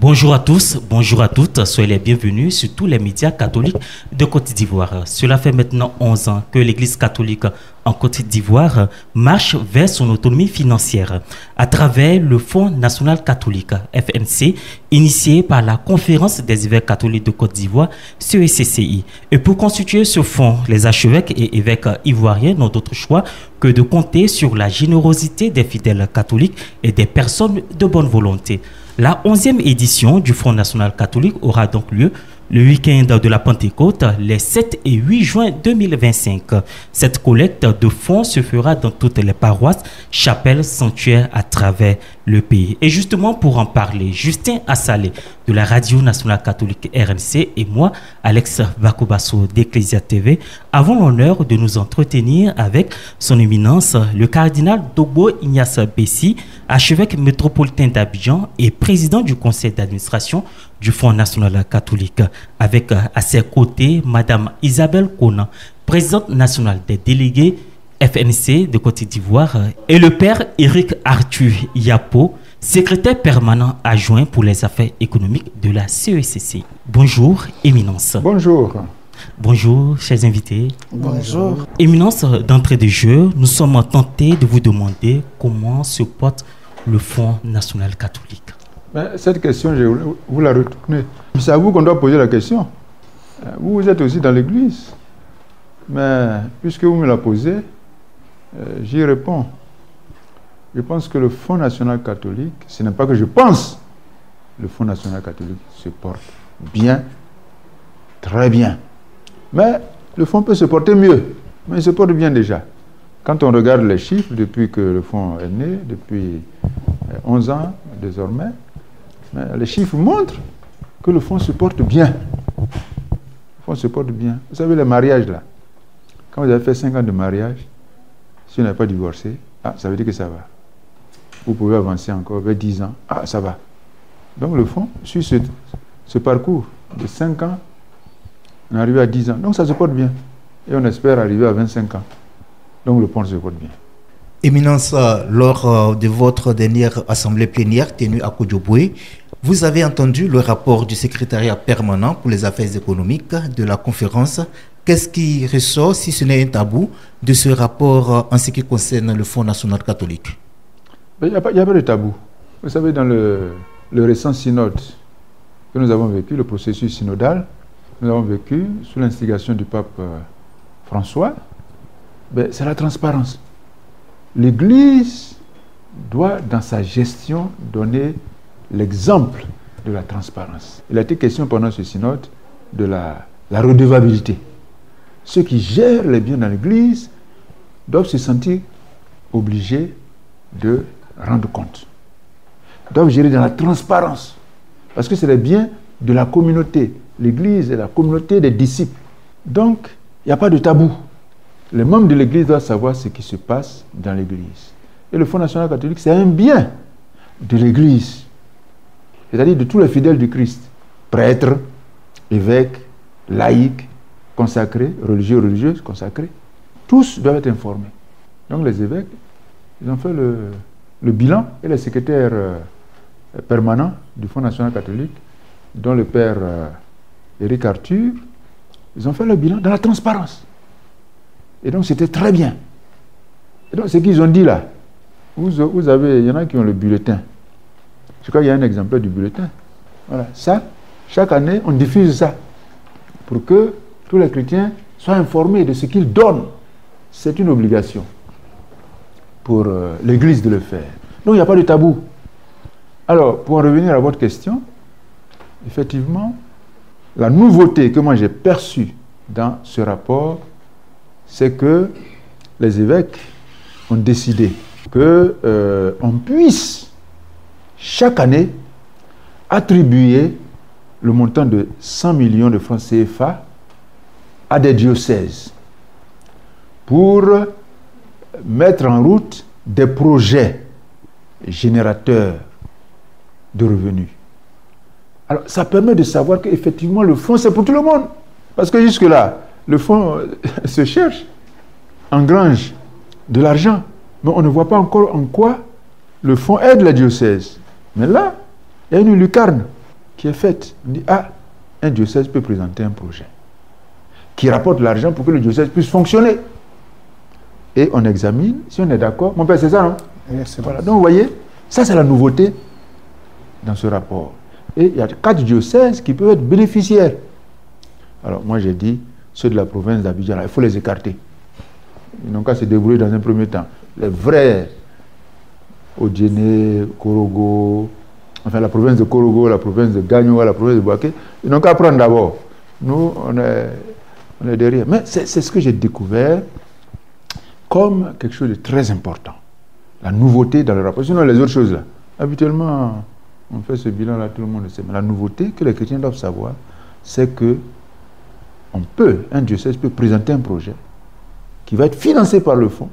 Bonjour à tous, bonjour à toutes, soyez les bienvenus sur tous les médias catholiques de Côte d'Ivoire. Cela fait maintenant 11 ans que l'Église catholique en Côte d'Ivoire marche vers son autonomie financière à travers le Fonds national catholique, FNC, initié par la Conférence des évêques catholiques de Côte d'Ivoire, CECCI. Et pour constituer ce fonds, les archevêques et évêques ivoiriens n'ont d'autre choix que de compter sur la générosité des fidèles catholiques et des personnes de bonne volonté. La 11e édition du Fonds national catholique aura donc lieu le week-end de la Pentecôte, les 7 et 8 juin 2025. Cette collecte de fonds se fera dans toutes les paroisses, chapelles, sanctuaires à travers le pays. Et justement, pour en parler, Justin Assalé de la Radio nationale catholique RNC et moi, Alex Bakobasso d'Ecclesia TV, avons l'honneur de nous entretenir avec son éminence, le cardinal Dogbo Ignace Bessi, archevêque métropolitain d'Abidjan et président du conseil d'administration du Fonds national catholique, avec à ses côtés Madame Isabelle Kona, présidente nationale des délégués FNC de Côte d'Ivoire, et le père Éric Arthur Yapo, secrétaire permanent adjoint pour les affaires économiques de la CECC. Bonjour, Éminence. Bonjour. Bonjour, chers invités. Bonjour. Éminence, d'entrée de jeu, nous sommes tentés de vous demander comment se porte le Fonds national catholique. Mais cette question, vous la retournez. C'est à vous qu'on doit poser la question. Vous êtes aussi dans l'Église. Mais puisque vous me la posez, j'y réponds. Je pense que le Fonds national catholique, ce n'est pas que je pense, le Fonds national catholique se porte bien, très bien. Mais le Fonds peut se porter mieux, mais il se porte bien déjà. Quand on regarde les chiffres, depuis que le Fonds est né, depuis 11 ans désormais, les chiffres montrent que le Fonds se porte bien. Le Fonds se porte bien. Vous savez, les mariages là, quand vous avez fait 5 ans de mariage, si vous n'avez pas divorcé, ça veut dire que ça va. Vous pouvez avancer encore vers 10 ans, ça va. Donc le Fonds suit ce parcours de 5 ans, on est arrivé à 10 ans. Donc ça se porte bien. Et on espère arriver à 25 ans. Donc le Fonds se porte bien. Éminence, lors de votre dernière assemblée plénière tenue à Kodjoboué, vous avez entendu le rapport du secrétariat permanent pour les affaires économiques de la conférence. Qu'est-ce qui ressort, si ce n'est un tabou, de ce rapport en ce qui concerne le Fonds national catholique? Il n'y a pas de tabou. Vous savez, dans le récent synode que nous avons vécu, le processus synodal, nous avons vécu sous l'instigation du pape François, c'est la transparence. L'Église doit, dans sa gestion, donner l'exemple de la transparence. Il a été question pendant ce synode de la redevabilité. Ceux qui gèrent les biens dans l'Église doivent se sentir obligés de rendre compte. Doivent gérer dans la transparence. Parce que c'est les biens de la communauté. L'Église est la communauté des disciples. Donc, il n'y a pas de tabou. Les membres de l'Église doivent savoir ce qui se passe dans l'Église. Et le Fonds national catholique, c'est un bien de l'Église. C'est-à-dire de tous les fidèles du Christ. Prêtres, évêques, laïcs, consacrés, religieux, religieuses, consacrés. Tous doivent être informés. Donc les évêques, ils ont fait le bilan et les secrétaires permanents du Fonds national catholique, dont le père Éric Arthur, ils ont fait le bilan dans la transparence. Et donc c'était très bien. Et donc ce qu'ils ont dit là, vous avez, il y en a qui ont le bulletin. Je crois qu'il y a un exemplaire du bulletin. Voilà, ça, chaque année, on diffuse ça pour que tous les chrétiens soient informés de ce qu'ils donnent. C'est une obligation pour l'Église de le faire. Donc il n'y a pas de tabou. Alors, pour en revenir à votre question, effectivement, la nouveauté que moi j'ai perçue dans ce rapport, c'est que les évêques ont décidé qu'on puisse chaque année attribuer le montant de 100 millions de francs CFA à des diocèses pour mettre en route des projets générateurs de revenus. Alors, ça permet de savoir qu'effectivement, le fonds, c'est pour tout le monde. Parce que jusque-là, le fonds se cherche, engrange de l'argent. Mais on ne voit pas encore en quoi le fonds aide la diocèse. Mais là, il y a une lucarne. qui est faite. On dit, ah, un diocèse peut présenter un projet qui rapporte l'argent pour que le diocèse puisse fonctionner. Et on examine, si on est d'accord. Mon père, c'est ça, non? Oui, voilà. Donc, vous voyez, ça, c'est la nouveauté dans ce rapport. Et il y a 4 diocèses qui peuvent être bénéficiaires. Alors, moi, j'ai dit, ceux de la province d'Abidjan, il faut les écarter. Ils n'ont qu'à se débrouiller dans un premier temps. Les vrais, Odjene, Korogo, enfin la province de Korogo, la province de Gagnoa, la province de Boaké, ils n'ont qu'à prendre d'abord. Nous, on est derrière. Mais c'est ce que j'ai découvert comme quelque chose de très important. La nouveauté dans le rapport. Sinon, les autres choses là, habituellement, on fait ce bilan-là, tout le monde le sait. Mais la nouveauté que les chrétiens doivent savoir, c'est que un diocèse peut présenter un projet qui va être financé par le fonds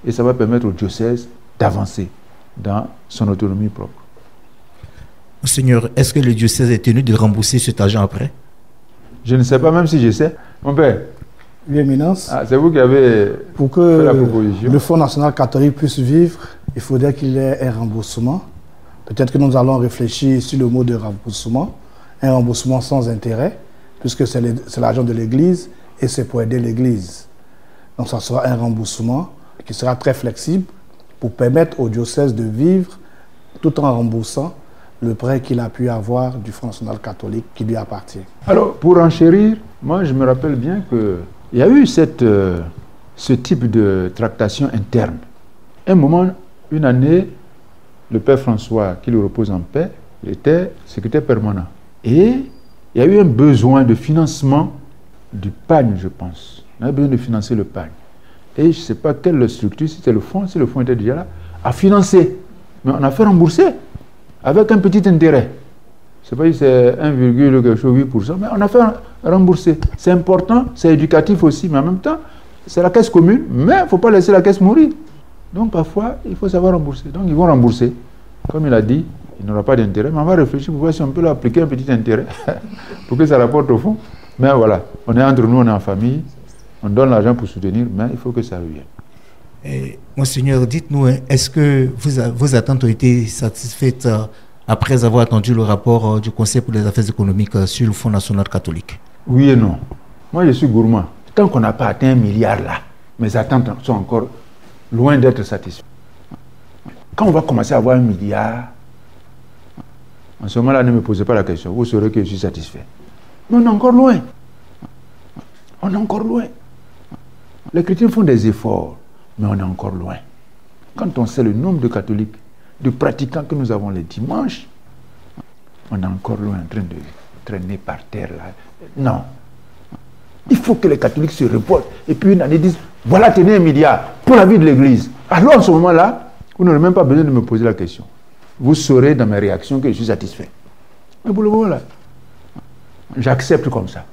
et ça va permettre au diocèse d'avancer dans son autonomie propre. Monseigneur, est-ce que le diocèse est tenu de rembourser cet argent après? Je ne sais pas, même si je sais. Mon père. Oui, Éminence. Ah, c'est vous qui avez pour fait la proposition. Le Fonds national catholique puisse vivre, il faudrait qu'il y ait un remboursement. Peut-être que nous allons réfléchir sur le mot de remboursement. Un remboursement sans intérêt, puisque c'est l'argent de l'Église et c'est pour aider l'Église. Donc ça sera un remboursement qui sera très flexible pour permettre au diocèse de vivre tout en remboursant le prêt qu'il a pu avoir du Fonds national catholique qui lui appartient. Alors, pour enchérir, moi je me rappelle bien qu'il y a eu ce type de tractation interne. Un moment, une année, le Père François, qui le repose en paix, était secrétaire permanent. Et il y a eu un besoin de financement du PAGN, je pense. On avait besoin de financer le PAGN. Et je ne sais pas quelle structure, si c'était le fonds, si le fonds était déjà là, a financé. Mais on a fait rembourser avec un petit intérêt. Je ne sais pas si c'est 1,8%, mais on a fait rembourser. C'est important, c'est éducatif aussi, mais en même temps, c'est la caisse commune, mais il ne faut pas laisser la caisse mourir. Donc parfois, il faut savoir rembourser. Donc ils vont rembourser. Comme il a dit, il n'aura pas d'intérêt, mais on va réfléchir pour voir si on peut appliquer un petit intérêt pour que ça rapporte au fond. Mais voilà, on est entre nous, on est en famille, on donne l'argent pour soutenir, mais il faut que ça revienne. Monseigneur, dites-nous, est-ce que vos attentes ont été satisfaites après avoir attendu le rapport du Conseil pour les affaires économiques sur le Fonds national catholique? Oui et non. Moi, je suis gourmand. Tant qu'on n'a pas atteint 1 milliard là, mes attentes sont encore loin d'être satisfaites. Quand on va commencer à avoir 1 milliard, en ce moment-là, ne me posez pas la question. Vous saurez que je suis satisfait. Mais on est encore loin. On est encore loin. Les chrétiens font des efforts, mais on est encore loin. Quand on sait le nombre de catholiques, de pratiquants que nous avons les dimanches, on est encore loin en train de traîner par terre là. Non. Il faut que les catholiques se reportent et puis une année disent, voilà, tenez 1 milliard pour la vie de l'Église. Alors en ce moment-là, vous n'aurez même pas besoin de me poser la question. Vous saurez dans mes réactions que je suis satisfait. Mais pour le moment là, j'accepte comme ça.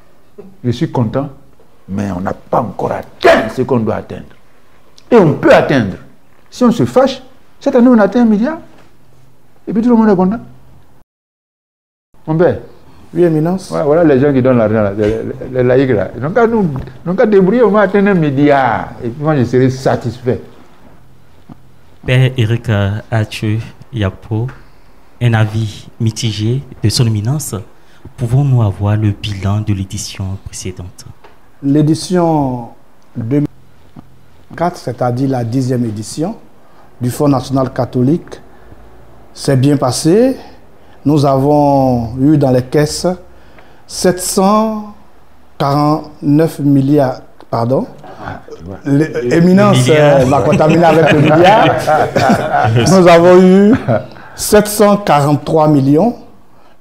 Je suis content, mais on n'a pas encore atteint ce qu'on doit atteindre. Et on peut atteindre. Si on se fâche, cette année on a atteint 1 milliard. Et puis tout le monde est content. Mon père. Oui, Éminence. Ouais, voilà les gens qui donnent l'argent, les laïcs là. Donc à débrouiller, on va atteindre 1 milliard. Et puis moi je serai satisfait. Père Eric Athieu Yapo, un avis mitigé de son éminence. Pouvons-nous avoir le bilan de l'édition précédente? L'édition 2004, c'est-à-dire la 10e édition du Fonds national catholique, s'est bien passée. Nous avons eu dans les caisses 749 milliards, pardon. L'éminence m'a contaminé avec le milliard. Nous avons eu 743 millions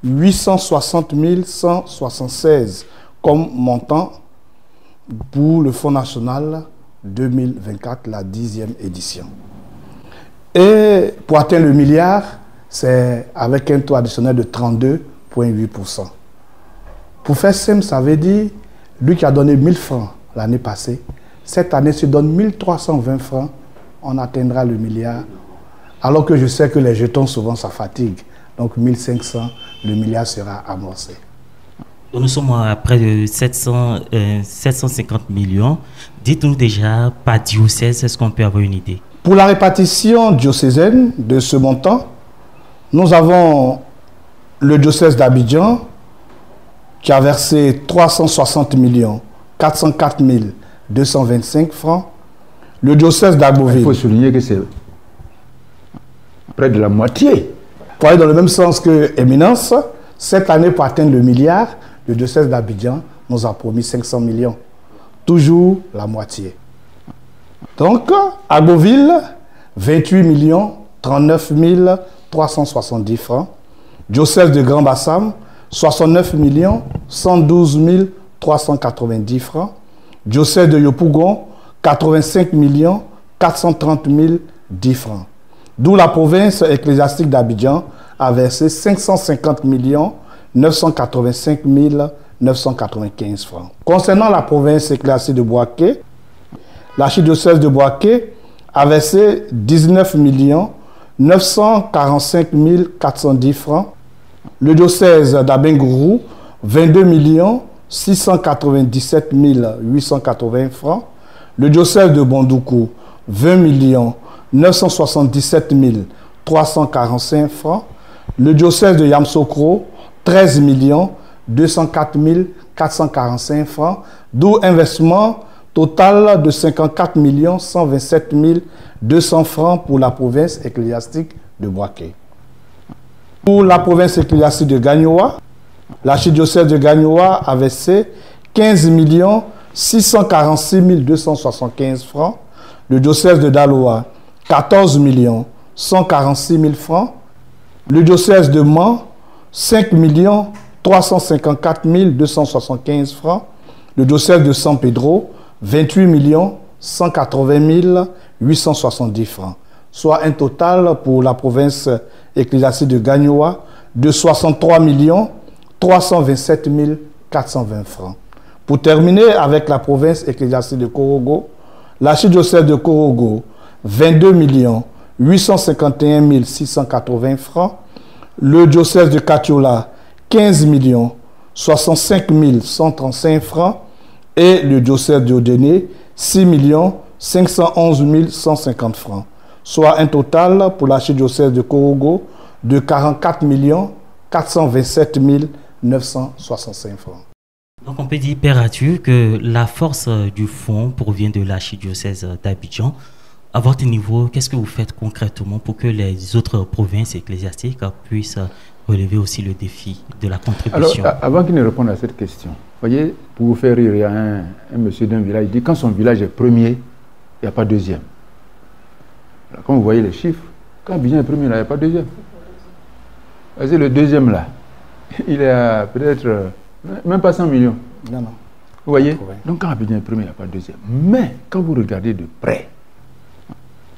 860 176 comme montant pour le Fonds national 2024, la 10e édition. Et pour atteindre le milliard, c'est avec un taux additionnel de 32,8%. Pour faire simple, ça veut dire, lui qui a donné 1000 francs l'année passée, cette année se donne 1320 francs, on atteindra le milliard. Alors que je sais que les jetons, souvent, ça fatigue. Donc 1500, le milliard sera amorcé. Nous sommes à près de 750 millions. Dites-nous déjà, par diocèse, est-ce qu'on peut avoir une idée? Pour la répartition diocésaine de ce montant, nous avons le diocèse d'Abidjan, qui a versé 360 404 225 francs. Le diocèse d'Agboville. Il faut souligner que c'est près de la moitié. Pour aller dans le même sens que Éminence, cette année, pour atteindre le milliard, le diocèse d'Abidjan nous a promis 500 millions. Toujours la moitié. Donc, Agboville, 28 39 370 francs. Diocèse de Grand Bassam, 69 112 390 francs. Diocèse de Yopougon, 85 430 10 francs. D'où la province ecclésiastique d'Abidjan a versé 550 985 995 francs. Concernant la province ecclésiastique de Bouaké, l'archidiocèse de Bouaké a versé 19 945 410 francs. Le diocèse d'Abengourou, 22 697 880 francs. Le diocèse de Bondoukou, 20 977 345 francs. Le diocèse de Yamsokro, 13 204 445 francs. D'où investissement total de 54 127 200 francs pour la province ecclésiastique de Bouaké. Pour la province ecclésiastique de Gagnoa, l'archidiocèse de Gagnoa a versé 15 646 275 francs. Le diocèse de Daloa, 14 146 000 francs. Le diocèse de Mans, 5 354 275 francs. Le diocèse de San Pedro, 28 180 870 francs. Soit un total pour la province ecclésiastique de Gagnoa de 63 327 420 francs. Pour terminer avec la province ecclésiastique de Korogo, l'archidiocèse de Korogo, 22 851 680 francs. Le diocèse de Katiola, 15 65 135 francs. Et le diocèse de Odéné, 6 511 150 francs. Soit un total pour l'archidiocèse de Korogo de 44 427 965 francs. Donc on peut dire, Père Athieu, que la force du fonds provient de l'archidiocèse d'Abidjan. À votre niveau, qu'est-ce que vous faites concrètement pour que les autres provinces ecclésiastiques puissent relever aussi le défi de la contribution? Alors, avant qu'il ne réponde à cette question, voyez, pour vous faire rire, il y a un monsieur d'un village, il dit quand son village est premier, il n'y a pas deuxième. Alors, quand vous voyez les chiffres, quand Abidjan est premier, il n'y a pas deuxième. C'est le deuxième là. Il est à peut-être même pas 100 millions. Non, non. Vous voyez? Donc quand Abidjan est premier, il n'y a pas deuxième. Mais quand vous regardez de près,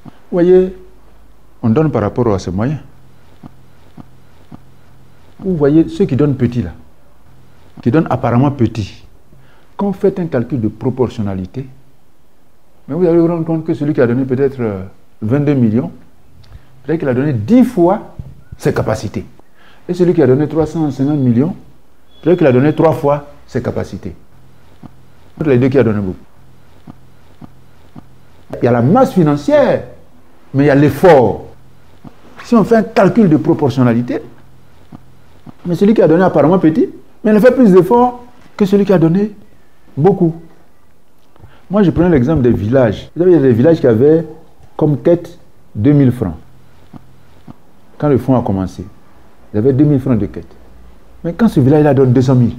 vous voyez, on donne par rapport à ses moyens. Vous voyez ceux qui donnent petit là, qui donnent apparemment petit. Quand vous faites un calcul de proportionnalité, mais vous allez vous rendre compte que celui qui a donné peut-être 22 millions, peut-être qu'il a donné 10 fois ses capacités. Et celui qui a donné 350 millions, peut-être qu'il a donné 3 fois ses capacités. Les deux qui a donné beaucoup. Il y a la masse financière, mais il y a l'effort. Si on fait un calcul de proportionnalité, mais celui qui a donné apparemment petit, mais il a fait plus d'efforts que celui qui a donné beaucoup. Moi, je prenais l'exemple des villages. Vous savez, il y a des villages qui avaient comme quête 2000 francs. Quand le fonds a commencé, il avait 2000 francs de quête. Mais quand ce village-là donne 200 000,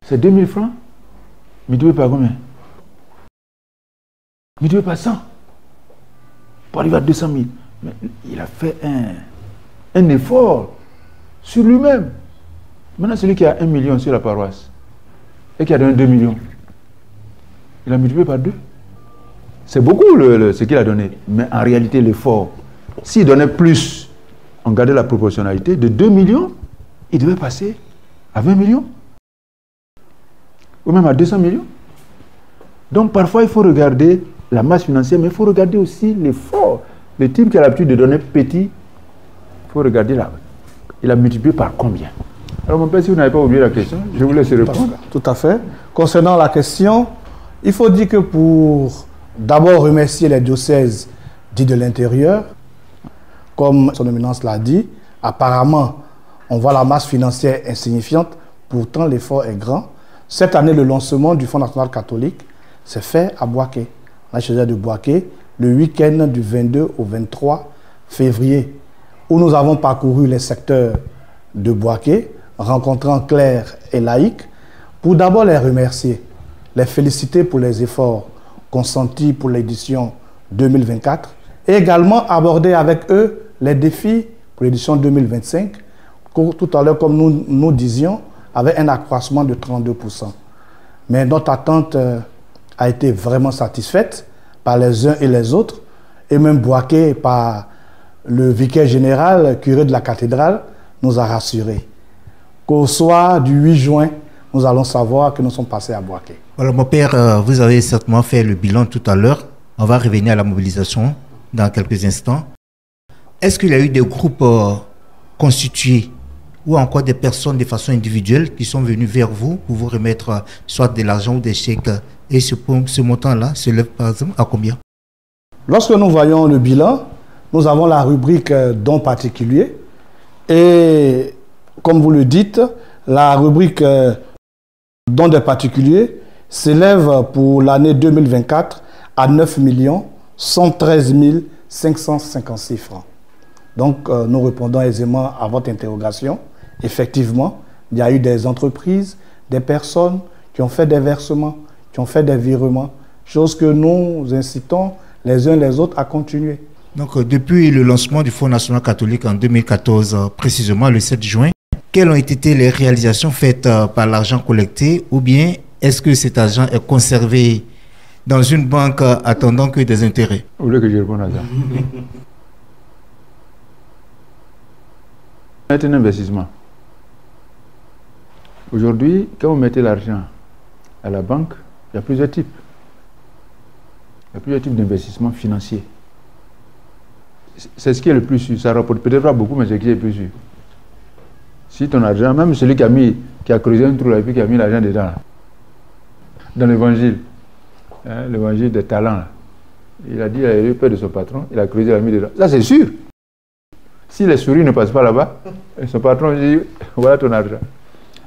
c'est 2000 francs, multiplié par combien? Multiplié par 100. Pour arriver à 200 000. Mais il a fait un effort sur lui-même. Maintenant, celui qui a 1 million sur la paroisse et qui a donné 2 millions, il a multiplié par 2. C'est beaucoup ce qu'il a donné. Mais en réalité, l'effort, s'il donnait plus, on gardait la proportionnalité, de 2 millions, il devait passer à 20 millions. Ou même à 200 millions. Donc parfois, il faut regarder la masse financière, mais il faut regarder aussi l'effort. Le type qui a l'habitude de donner petit, il faut regarder là. Il a multiplié par combien? Alors mon père, si vous n'avez pas oublié la question, je vous laisse répondre. Tout à fait. Concernant la question, il faut dire que pour d'abord remercier les diocèses dits de l'intérieur, comme son éminence l'a dit, apparemment On voit la masse financière insignifiante, pourtant l'effort est grand. Cette année, le lancement du Fonds national catholique s'est fait à Boaké, la chaudière de Boaké, le week-end du 22 au 23 février, où nous avons parcouru les secteurs de Boaké, rencontrant clercs et laïcs, pour d'abord les remercier, les féliciter pour les efforts consentis pour l'édition 2024 et également aborder avec eux les défis pour l'édition 2025, tout à l'heure, comme nous disions, avec un accroissement de 32%. Mais notre attente a été vraiment satisfaite par les uns et les autres, et même Boaké, par le vicaire général, curé de la cathédrale, nous a rassurés. Qu'au soir du 8 juin, nous allons savoir que nous sommes passés à Boaké. Voilà, mon père, vous avez certainement fait le bilan tout à l'heure. On va revenir à la mobilisation dans quelques instants. Est-ce qu'il y a eu des groupes constitués ou encore des personnes de façon individuelle qui sont venues vers vous pour vous remettre soit de l'argent ou des chèques? Et ce montant-là se lève par exemple à combien? Lorsque nous voyons le bilan, nous avons la rubrique dons particuliers. Et comme vous le dites, la rubrique dons des particuliers s'élève pour l'année 2024 à 9 113 556 francs. Donc, nous répondons aisément à votre interrogation. Effectivement, il y a eu des entreprises, des personnes qui ont fait des versements, qui ont fait des virements, chose que nous incitons les uns les autres à continuer. Donc, depuis le lancement du Fonds national catholique en 2014, précisément le 7 juin, quelles ont été les réalisations faites par l'argent collecté, ou bien est-ce que cet argent est conservé dans une banque attendant que des intérêts? Vous voulez que je réponde à ça? C'est un investissement. Aujourd'hui, quand vous mettez l'argent à la banque, il y a plusieurs types. Il y a plusieurs types d'investissements financiers. C'est ce qui est le plus sûr. Ça rapporte peut-être pas beaucoup, mais c'est ce qui est le plus sûr. Si ton argent, même celui qui a creusé un trou et puis qui a mis l'argent dedans, là, dans l'évangile, hein, l'évangile des talents, là, il a dit, il a eu peur de son patron, il a creusé, il a mis dedans. Ça, c'est sûr. Si les souris ne passent pas là-bas, son patron dit, voilà ton argent.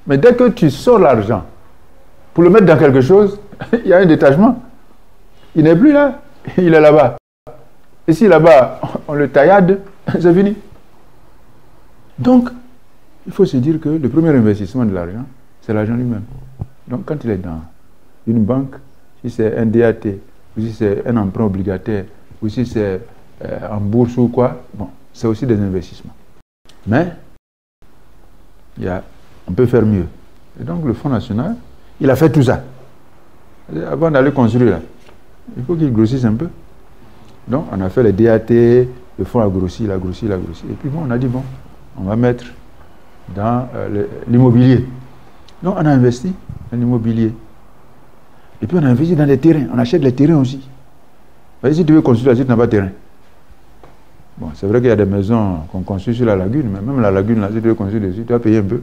Mais dès que tu sors l'argent pour le mettre dans quelque chose, il y a un détachement. Il n'est plus là, il est là-bas. Et si là-bas, on le taillade, c'est fini. Donc, il faut se dire que le premier investissement de l'argent, c'est l'argent lui-même. Donc, quand il est dans une banque, si c'est un DAT, ou si c'est un emprunt obligataire, ou si c'est en bourse ou quoi, bon, c'est aussi des investissements. Mais, on peut faire mieux. Et donc, le Fonds national, il a fait tout ça. Avant d'aller construire, là, il faut qu'il grossisse un peu. Donc, on a fait les DAT, le fonds a grossi, il a grossi, il a grossi. Et puis, bon, on a dit, bon, on va mettre dans l'immobilier. Donc, on a investi dans l'immobilier. Et puis, on a investi dans les terrains. On achète les terrains aussi. Parce que si tu veux construire là, tu n'as pas de terrain. Bon, c'est vrai qu'il y a des maisons qu'on construit sur la lagune, mais même la lagune, là, si tu veux construire dessus, tu vas payer un peu.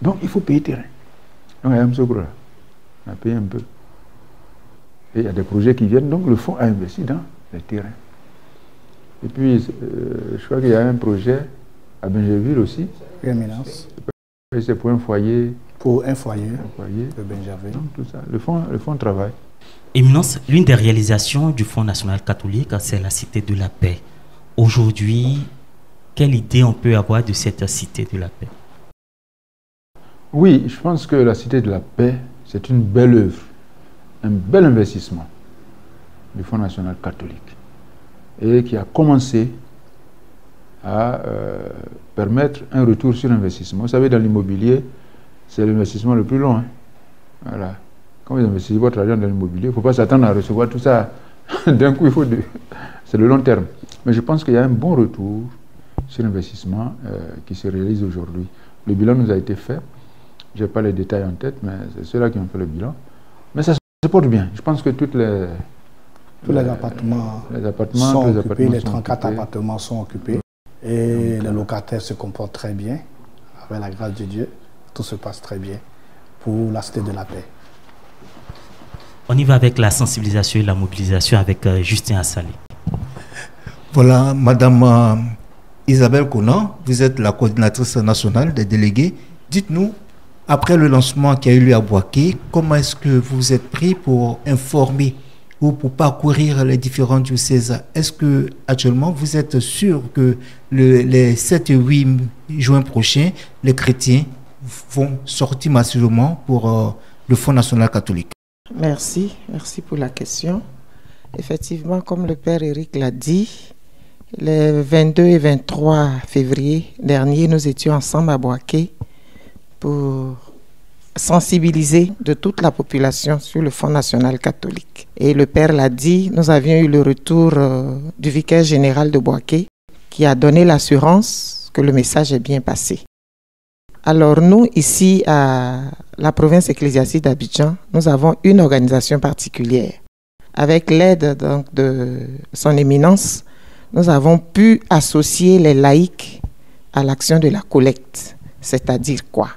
Donc, il faut payer terrain. Donc, il y a un Sokro, là. On a payé un peu. Et il y a des projets qui viennent. Donc, le fonds a investi dans les terrains. Et puis, je crois qu'il y a un projet à Benjerville aussi. Éminence. Et c'est pour un foyer. Pour un foyer de Benjerville. Donc, tout ça. Le fonds travaille. Éminence, l'une des réalisations du Fonds national catholique, c'est la Cité de la Paix. Aujourd'hui, quelle idée on peut avoir de cette Cité de la Paix? Oui, je pense que la Cité de la Paix, c'est une belle œuvre, un bel investissement du Fonds national catholique et qui a commencé à permettre un retour sur investissement. Vous savez, dans l'immobilier, c'est l'investissement le plus long. Hein. Voilà. Quand vous investissez votre argent dans l'immobilier, il ne faut pas s'attendre à recevoir tout ça d'un coup. C'est le long terme. Mais je pense qu'il y a un bon retour sur l'investissement qui se réalise aujourd'hui. Le bilan nous a été fait. Je n'ai pas les détails en tête, mais c'est ceux-là qui ont fait le bilan. Mais ça se porte bien. Je pense que tous les appartements sont occupés, les 34 appartements sont occupés. Et les locataires se comportent très bien. Avec la grâce de Dieu, tout se passe très bien pour la Cité de la Paix. On y va avec la sensibilisation et la mobilisation avec Justin Assalé. Voilà, Madame Isabelle Conan, vous êtes la coordinatrice nationale des délégués. Dites-nous, après le lancement qui a eu lieu à Boaké, comment est-ce que vous êtes pris pour informer ou pour parcourir les différents diocèses? Est-ce que actuellement vous êtes sûr que les 7 et 8 juin prochains, les chrétiens vont sortir massivement pour le Fonds national catholique? Merci pour la question. Effectivement, comme le Père Éric l'a dit, les 22 et 23 février dernier, nous étions ensemble à Boaké pour sensibiliser de toute la population sur le Fonds national catholique. Et le Père l'a dit, nous avions eu le retour du vicaire général de Boaké qui a donné l'assurance que le message est bien passé. Alors nous, ici à la province ecclésiastique d'Abidjan, nous avons une organisation particulière. Avec l'aide donc de son éminence, nous avons pu associer les laïcs à l'action de la collecte. C'est-à-dire quoi?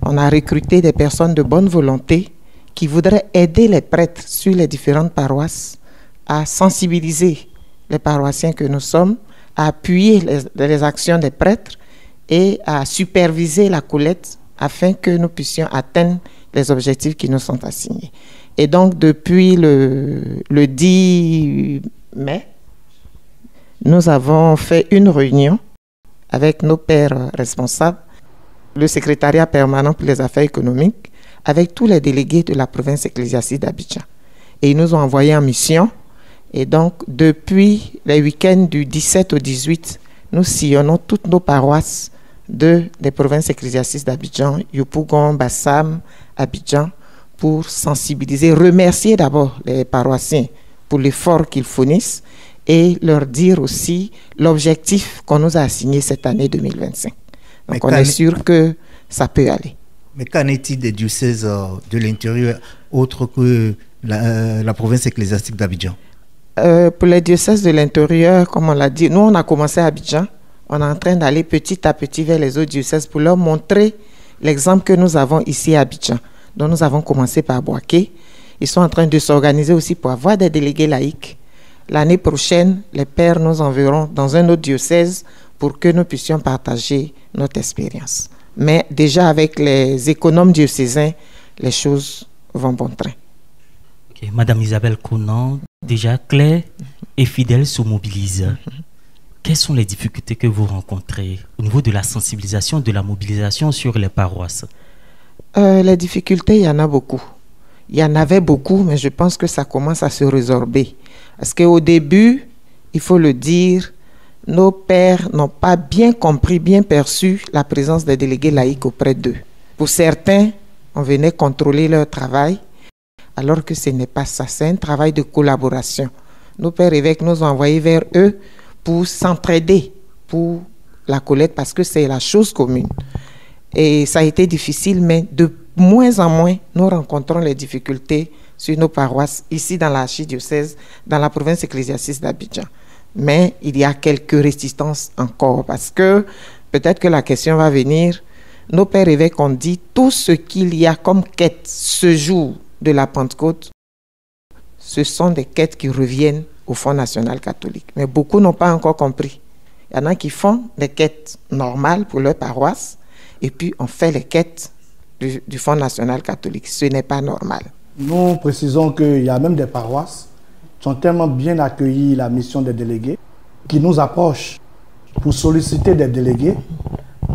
On a recruté des personnes de bonne volonté qui voudraient aider les prêtres sur les différentes paroisses à sensibiliser les paroissiens que nous sommes, à appuyer les actions des prêtres et à superviser la collecte afin que nous puissions atteindre les objectifs qui nous sont assignés. Et donc, depuis le 10 mai, nous avons fait une réunion avec nos pairs responsables, le secrétariat permanent pour les affaires économiques, avec tous les délégués de la province ecclésiastique d'Abidjan. Et ils nous ont envoyé en mission. Et donc, depuis les week-ends du 17 au 18, nous sillonnons toutes nos paroisses des provinces ecclésiastiques d'Abidjan, Yopougon, Bassam, Abidjan, pour sensibiliser, remercier d'abord les paroissiens pour l'effort qu'ils fournissent et leur dire aussi l'objectif qu'on nous a assigné cette année 2025. Donc on est sûr que ça peut aller. Mais qu'en est-il des diocèses de l'intérieur autres que la province ecclésiastique d'Abidjan? Pour les diocèses de l'intérieur, comme on l'a dit, nous on a commencé à Abidjan. On est en train d'aller petit à petit vers les autres diocèses pour leur montrer l'exemple que nous avons ici à Abidjan. Donc nous avons commencé par Boaké. Ils sont en train de s'organiser aussi pour avoir des délégués laïcs. L'année prochaine, les pères nous enverront dans un autre diocèse pour que nous puissions partager notre expérience. Mais déjà avec les économes diocésains, les choses vont bon train. Okay. Madame Isabelle Conan, déjà Claire et Fidèle se mobilisent. Quelles sont les difficultés que vous rencontrez au niveau de la sensibilisation, de la mobilisation sur les paroisses? Les difficultés, il y en a beaucoup. Il y en avait beaucoup, mais je pense que ça commence à se résorber. Parce qu'au début, il faut le dire, nos pères n'ont pas bien compris, bien perçu la présence des délégués laïcs auprès d'eux. Pour certains, on venait contrôler leur travail, alors que ce n'est pas ça. C'est un travail de collaboration. Nos pères évêques nous ont envoyés vers eux pour s'entraider pour la collecte, parce que c'est la chose commune. Et ça a été difficile, mais de moins en moins, nous rencontrons les difficultés sur nos paroisses, ici dans l'archidiocèse, dans la province ecclésiastique d'Abidjan. Mais il y a quelques résistances encore, parce que peut-être que la question va venir. Nos pères évêques ont dit tout ce qu'il y a comme quête ce jour de la Pentecôte, ce sont des quêtes qui reviennent au Fonds national catholique. Mais beaucoup n'ont pas encore compris. Il y en a qui font des quêtes normales pour leur paroisse, et puis on fait les quêtes du Fonds national catholique. Ce n'est pas normal. Nous précisons qu'il y a même des paroisses qui ont tellement bien accueilli la mission des délégués, qui nous approchent pour solliciter des délégués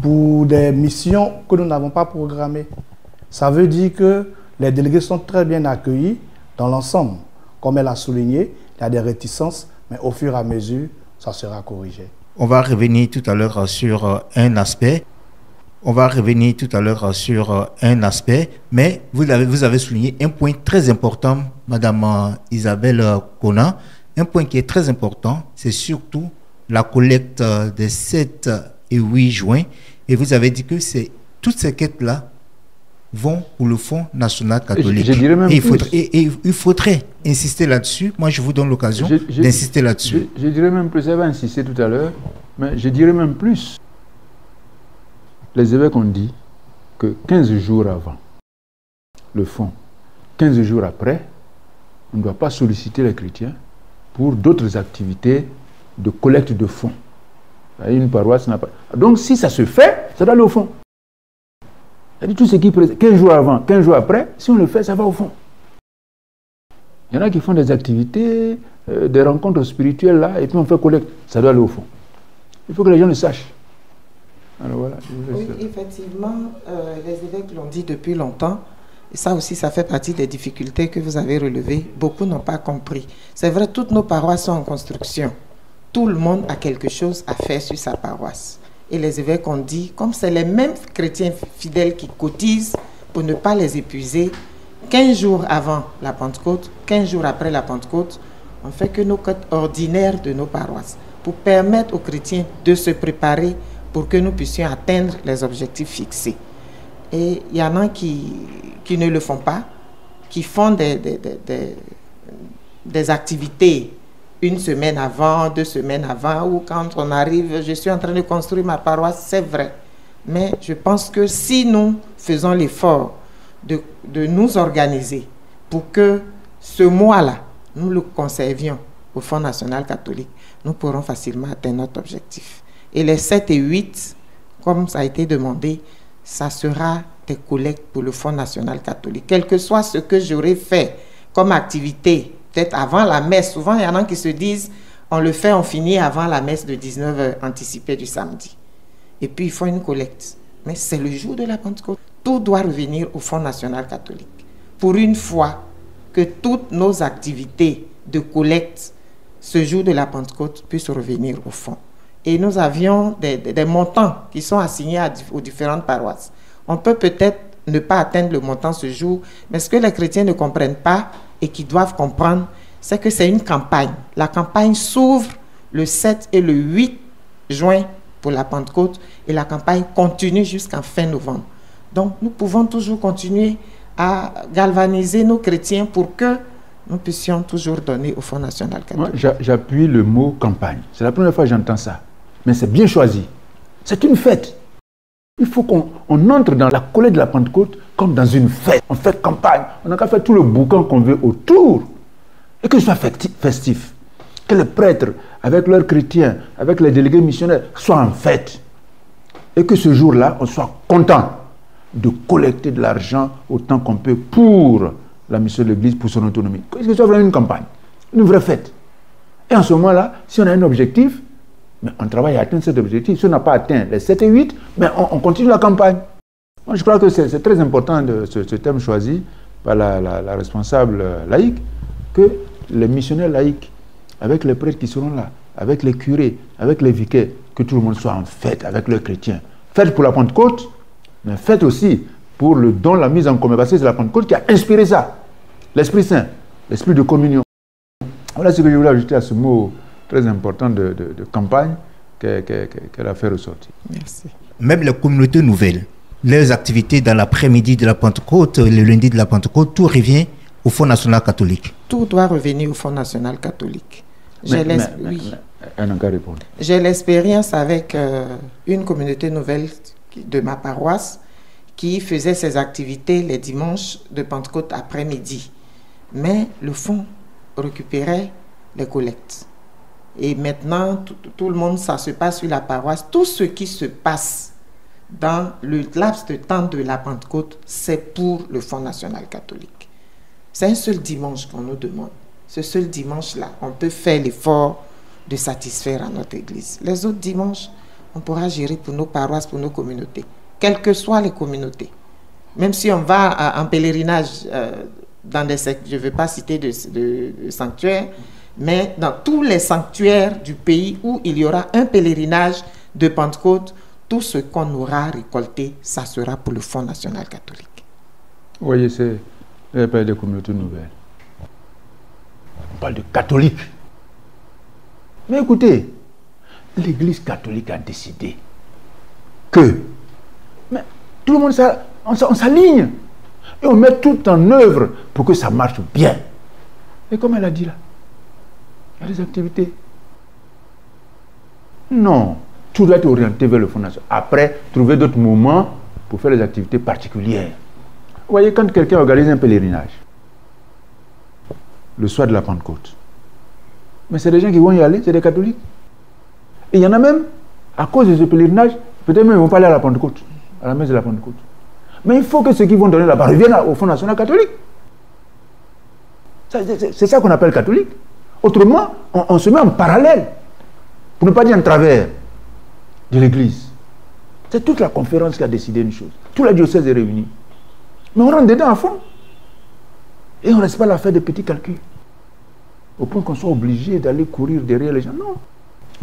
pour des missions que nous n'avons pas programmées. Ça veut dire que les délégués sont très bien accueillis dans l'ensemble. Comme elle a souligné, il y a des réticences, mais au fur et à mesure, ça sera corrigé. On va revenir tout à l'heure sur un aspect. Mais vous avez souligné un point très important, Madame Isabelle Conan. Un point qui est très important, c'est surtout la collecte des 7 et 8 juin. Et vous avez dit que toutes ces quêtes-là vont pour le Fonds national catholique. Je dirais même il faudrait insister là-dessus. Moi, je vous donne l'occasion d'insister là-dessus. Je dirais même plus, ça va insister tout à l'heure, mais je dirais même plus. Les évêques ont dit que 15 jours avant le fonds, 15 jours après, on ne doit pas solliciter les chrétiens pour d'autres activités de collecte de fonds. Une paroisse n'a pas... Donc, si ça se fait, ça doit aller au fond. C'est-à-dire tout ce qui... 15 jours avant, 15 jours après, si on le fait, ça va au fond. Il y en a qui font des activités, des rencontres spirituelles là, et puis on fait collecte. Ça doit aller au fond. Il faut que les gens le sachent. Alors voilà. Oui, effectivement, les évêques l'ont dit depuis longtemps. Et ça aussi, ça fait partie des difficultés que vous avez relevées. Beaucoup n'ont pas compris. C'est vrai, toutes nos paroisses sont en construction. Tout le monde a quelque chose à faire sur sa paroisse. Et les évêques ont dit, comme c'est les mêmes chrétiens fidèles qui cotisent pour ne pas les épuiser, 15 jours avant la Pentecôte, 15 jours après la Pentecôte, on fait que nos quêtes ordinaires de nos paroisses pour permettre aux chrétiens de se préparer pour que nous puissions atteindre les objectifs fixés. Et il y en a qui ne le font pas, qui font des activités une semaine avant, 2 semaines avant, ou quand on arrive, je suis en train de construire ma paroisse, c'est vrai. Mais je pense que si nous faisons l'effort de nous organiser pour que ce mois-là, nous le conservions au Fonds national catholique, nous pourrons facilement atteindre notre objectif. Et les 7 et 8, comme ça a été demandé, ça sera des collectes pour le Fonds national catholique. Quel que soit ce que j'aurais fait comme activité, peut-être avant la messe, souvent il y en a qui se disent, on le fait, on finit avant la messe de 19h anticipée du samedi. Et puis il faut une collecte. Mais c'est le jour de la Pentecôte. Tout doit revenir au Fonds national catholique. Pour une fois que toutes nos activités de collecte, ce jour de la Pentecôte, puissent revenir au fond. Et nous avions des montants qui sont assignés aux différentes paroisses. On peut peut-être ne pas atteindre le montant ce jour, mais ce que les chrétiens ne comprennent pas et qui doivent comprendre, c'est que c'est une campagne. La campagne s'ouvre le 7 et le 8 juin pour la Pentecôte et la campagne continue jusqu'en fin novembre. Donc, nous pouvons toujours continuer à galvaniser nos chrétiens pour que nous puissions toujours donner au Fonds national catholique. Moi, j'appuie le mot campagne. C'est la première fois que j'entends ça. Mais c'est bien choisi. C'est une fête. Il faut qu'on entre dans la collecte de la Pentecôte comme dans une fête. On fait campagne. On n'a qu'à faire tout le boucan qu'on veut autour. Et que ce soit festif. Que les prêtres, avec leurs chrétiens, avec les délégués missionnaires, soient en fête. Et que ce jour-là, on soit content de collecter de l'argent autant qu'on peut pour la mission de l'Église, pour son autonomie. Que ce soit vraiment une campagne, une vraie fête. Et en ce moment-là, si on a un objectif, mais on travaille à atteindre cet objectif. Si on n'a pas atteint les 7 et 8, mais on continue la campagne. Moi, je crois que c'est très important ce thème choisi par la responsable laïque, que les missionnaires laïcs, avec les prêtres qui seront là, avec les curés, avec les vicaires, que tout le monde soit en fête avec leurs chrétiens. Fête pour la Pentecôte, mais fête aussi pour le don, la mise en commun. Parce que c'est la Pentecôte qui a inspiré ça. L'Esprit Saint, l'Esprit de communion. Voilà ce que je voulais ajouter à ce mot très important de campagne qu'elle a fait ressortir. Merci. Même les communautés nouvelles, leurs activités dans l'après-midi de la Pentecôte, le lundi de la Pentecôte, tout revient au Fonds national catholique. Tout doit revenir au Fonds national catholique. J'ai l'expérience avec une communauté nouvelle de ma paroisse qui faisait ses activités les dimanches de Pentecôte après-midi. Mais le fonds récupérait les collectes. Et maintenant, tout le monde, ça se passe sur la paroisse. Tout ce qui se passe dans le laps de temps de la Pentecôte, c'est pour le Fonds national catholique. C'est un seul dimanche qu'on nous demande. Ce seul dimanche-là, on peut faire l'effort de satisfaire à notre Église. Les autres dimanches, on pourra gérer pour nos paroisses, pour nos communautés, quelles que soient les communautés. Même si on va en pèlerinage dans des je ne veux pas citer de sanctuaires, mais dans tous les sanctuaires du pays où il y aura un pèlerinage de Pentecôte, tout ce qu'on aura récolté, ça sera pour le Fonds national catholique. Vous voyez, c'est pas des communautés nouvelles. On parle de catholiques. Mais écoutez, l'Église catholique a décidé que mais tout le monde, on s'aligne et on met tout en œuvre pour que ça marche bien. Et comme elle a dit là, il y a des activités. Non, tout doit être orienté vers le Fonds national. Après, trouver d'autres moments pour faire des activités particulières. Vous voyez, quand quelqu'un organise un pèlerinage, le soir de la Pentecôte, mais c'est des gens qui vont y aller, c'est des catholiques. Et il y en a même, À cause de ce pèlerinage, peut-être même ils ne vont pas aller à la Pentecôte, à la messe de la Pentecôte. Mais il faut que ceux qui vont donner là-bas reviennent au Fonds national catholique. C'est ça qu'on appelle catholique. Autrement, on se met en parallèle, pour ne pas dire en travers, de l'Église. C'est toute la conférence qui a décidé une chose. Tout le diocèse est réuni. Mais on rentre dedans à fond. Et on ne reste pas là à faire des petits calculs. Au point qu'on soit obligé d'aller courir derrière les gens. Non.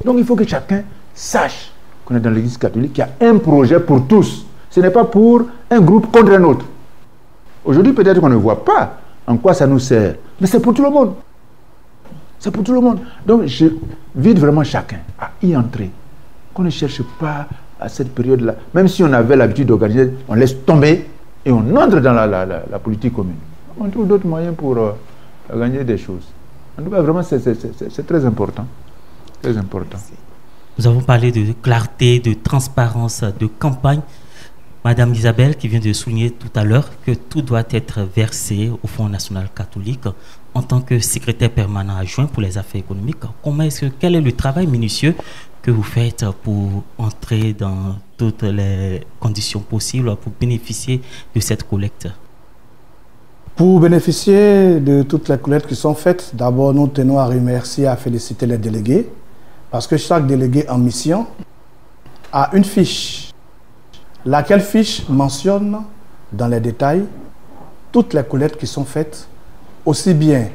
Donc il faut que chacun sache qu'on est dans l'Église catholique, qu'il y a un projet pour tous. Ce n'est pas pour un groupe contre un autre. Aujourd'hui, peut-être qu'on ne voit pas en quoi ça nous sert. Mais c'est pour tout le monde. C'est pour tout le monde. Donc j'invite vraiment chacun à y entrer. Qu'on ne cherche pas à cette période-là. Même si on avait l'habitude d'organiser, on laisse tomber et on entre dans la politique commune. On trouve d'autres moyens pour gagner des choses. En tout cas, vraiment, c'est très important. Très important. Nous avons parlé de clarté, de transparence, de campagne. Madame Isabelle, qui vient de souligner tout à l'heure que tout doit être versé au Fonds national catholique. En tant que secrétaire permanent adjoint pour les affaires économiques, quel est le travail minutieux que vous faites pour entrer dans toutes les conditions possibles pour bénéficier de cette collecte? Pour bénéficier de toutes les collectes qui sont faites, d'abord nous tenons à remercier et à féliciter les délégués, parce que chaque délégué en mission a une fiche, laquelle fiche mentionne dans les détails toutes les collectes qui sont faites, aussi bien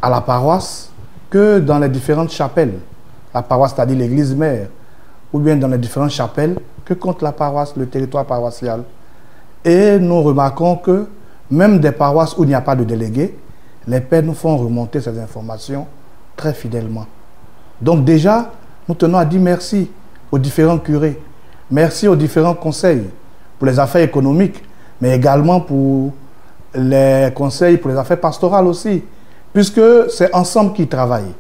à la paroisse que dans les différentes chapelles. La paroisse, c'est-à-dire l'église mère, ou bien dans les différentes chapelles que compte la paroisse, le territoire paroissial. Et nous remarquons que même des paroisses où il n'y a pas de délégués, les pères nous font remonter ces informations très fidèlement. Donc déjà, nous tenons à dire merci aux différents curés, merci aux différents conseils pour les affaires économiques, mais également pour les conseils pour les affaires pastorales aussi, puisque c'est ensemble qu'ils travaillent.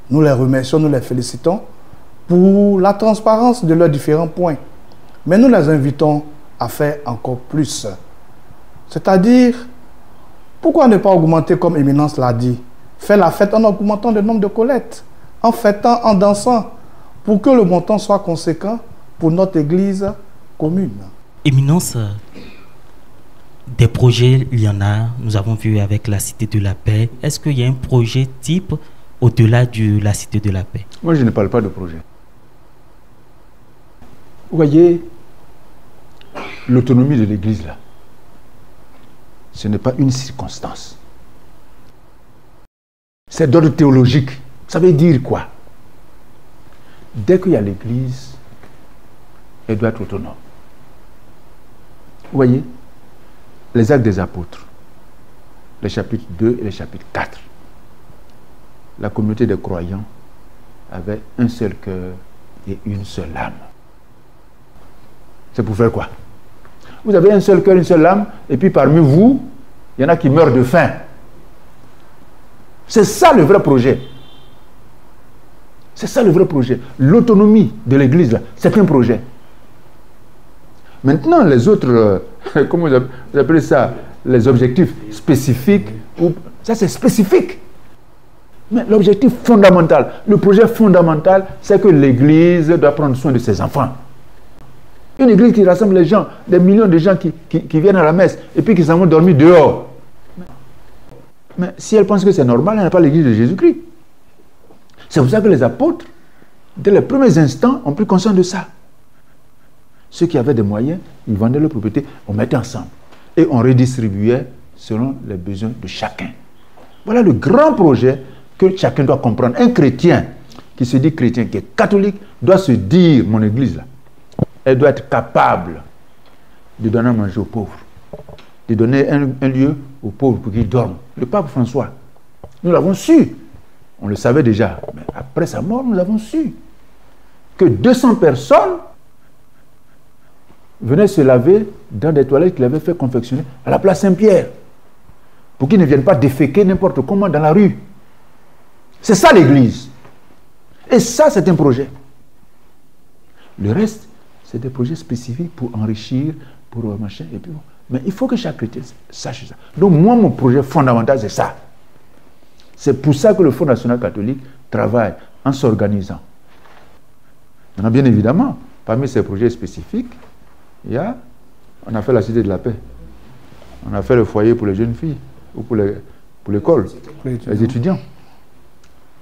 Nous les remercions, nous les félicitons pour la transparence de leurs différents points. Mais nous les invitons à faire encore plus. C'est-à-dire, pourquoi ne pas augmenter, comme Éminence l'a dit, faire la fête en augmentant le nombre de collectes, en fêtant, en dansant, pour que le montant soit conséquent pour notre église commune. Éminence, des projets, il y en a. Nous avons vu avec la Cité de la Paix. Est-ce qu'il y a un projet type au-delà de la Cité de la Paix? Moi, je ne parle pas de projet. Vous voyez, l'autonomie de l'Église, là, ce n'est pas une circonstance. C'est d'ordre théologique. Ça veut dire quoi? Dès qu'il y a l'Église, elle doit être autonome. Vous voyez, les Actes des Apôtres, les chapitres 2 et les chapitres 4, la communauté des croyants avait un seul cœur et une seule âme. C'est pour faire quoi? Vous avez un seul cœur, une seule âme, et puis parmi vous, il y en a qui meurent de faim. C'est ça le vrai projet. C'est ça le vrai projet. L'autonomie de l'Église, c'est un projet. Maintenant, les autres, comment vous appelez ça, les objectifs spécifiques, ça c'est spécifique. Mais l'objectif fondamental, le projet fondamental, c'est que l'Église doit prendre soin de ses enfants. Une église qui rassemble les gens, des millions de gens qui viennent à la messe et puis qui s'en vont dormir dehors. Mais si elle pense que c'est normal, elle n'a pas l'église de Jésus-Christ. C'est pour ça que les apôtres, dès les premiers instants, ont pris conscience de ça. Ceux qui avaient des moyens, ils vendaient leurs propriétés, on mettait ensemble. Et on redistribuait selon les besoins de chacun. Voilà le grand projet que chacun doit comprendre. Un chrétien qui se dit chrétien, qui est catholique, doit se dire, mon église là, elle doit être capable de donner à manger aux pauvres, de donner un lieu aux pauvres pour qu'ils dorment. Le pape François, nous l'avons su, on le savait déjà, mais après sa mort, nous l'avons su, que 200 personnes venaient se laver dans des toilettes qu'il avait fait confectionner à la place Saint-Pierre, pour qu'ils ne viennent pas déféquer n'importe comment dans la rue. C'est ça l'église. Et ça, c'est un projet. Le reste, c'est des projets spécifiques pour enrichir, pour machin, et puis bon. Mais il faut que chaque chrétien sache ça. Donc moi, mon projet fondamental, c'est ça. C'est pour ça que le Fonds national catholique travaille en s'organisant. Maintenant, bien évidemment, Parmi ces projets spécifiques, on a fait la Cité de la Paix. On a fait le foyer pour les jeunes filles, ou pour l'école, les étudiants.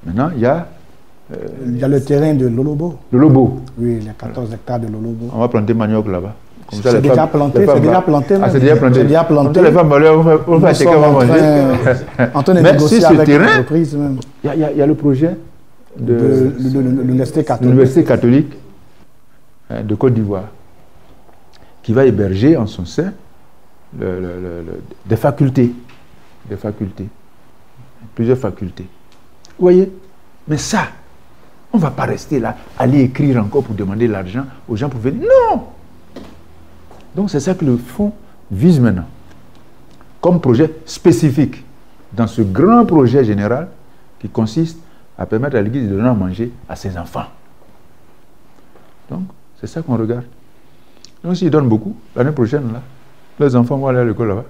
Maintenant, il y a le terrain de Lolobo. Lolobo. Oui, il y a 14 hectares de Lolobo. On va planter manioc là-bas. C'est déjà planté, c'est déjà planté. Ah, c'est déjà planté. C'est déjà planté. Les femmes, on va acheter comment manger. En train de mais négocier sur ce avec terrain, l'entreprise même. Il y a le projet de l'Université catholique de Côte d'Ivoire qui va héberger en son sein des facultés. Plusieurs facultés. Vous voyez? Mais ça, on ne va pas rester là, aller écrire encore pour demander l'argent aux gens pour venir. Non! Donc c'est ça que le fonds vise maintenant, comme projet spécifique, dans ce grand projet général qui consiste à permettre à l'Église de donner à manger à ses enfants. Donc, c'est ça qu'on regarde. Donc s'ils donnent beaucoup, l'année prochaine, là, les enfants vont aller à l'école là-bas.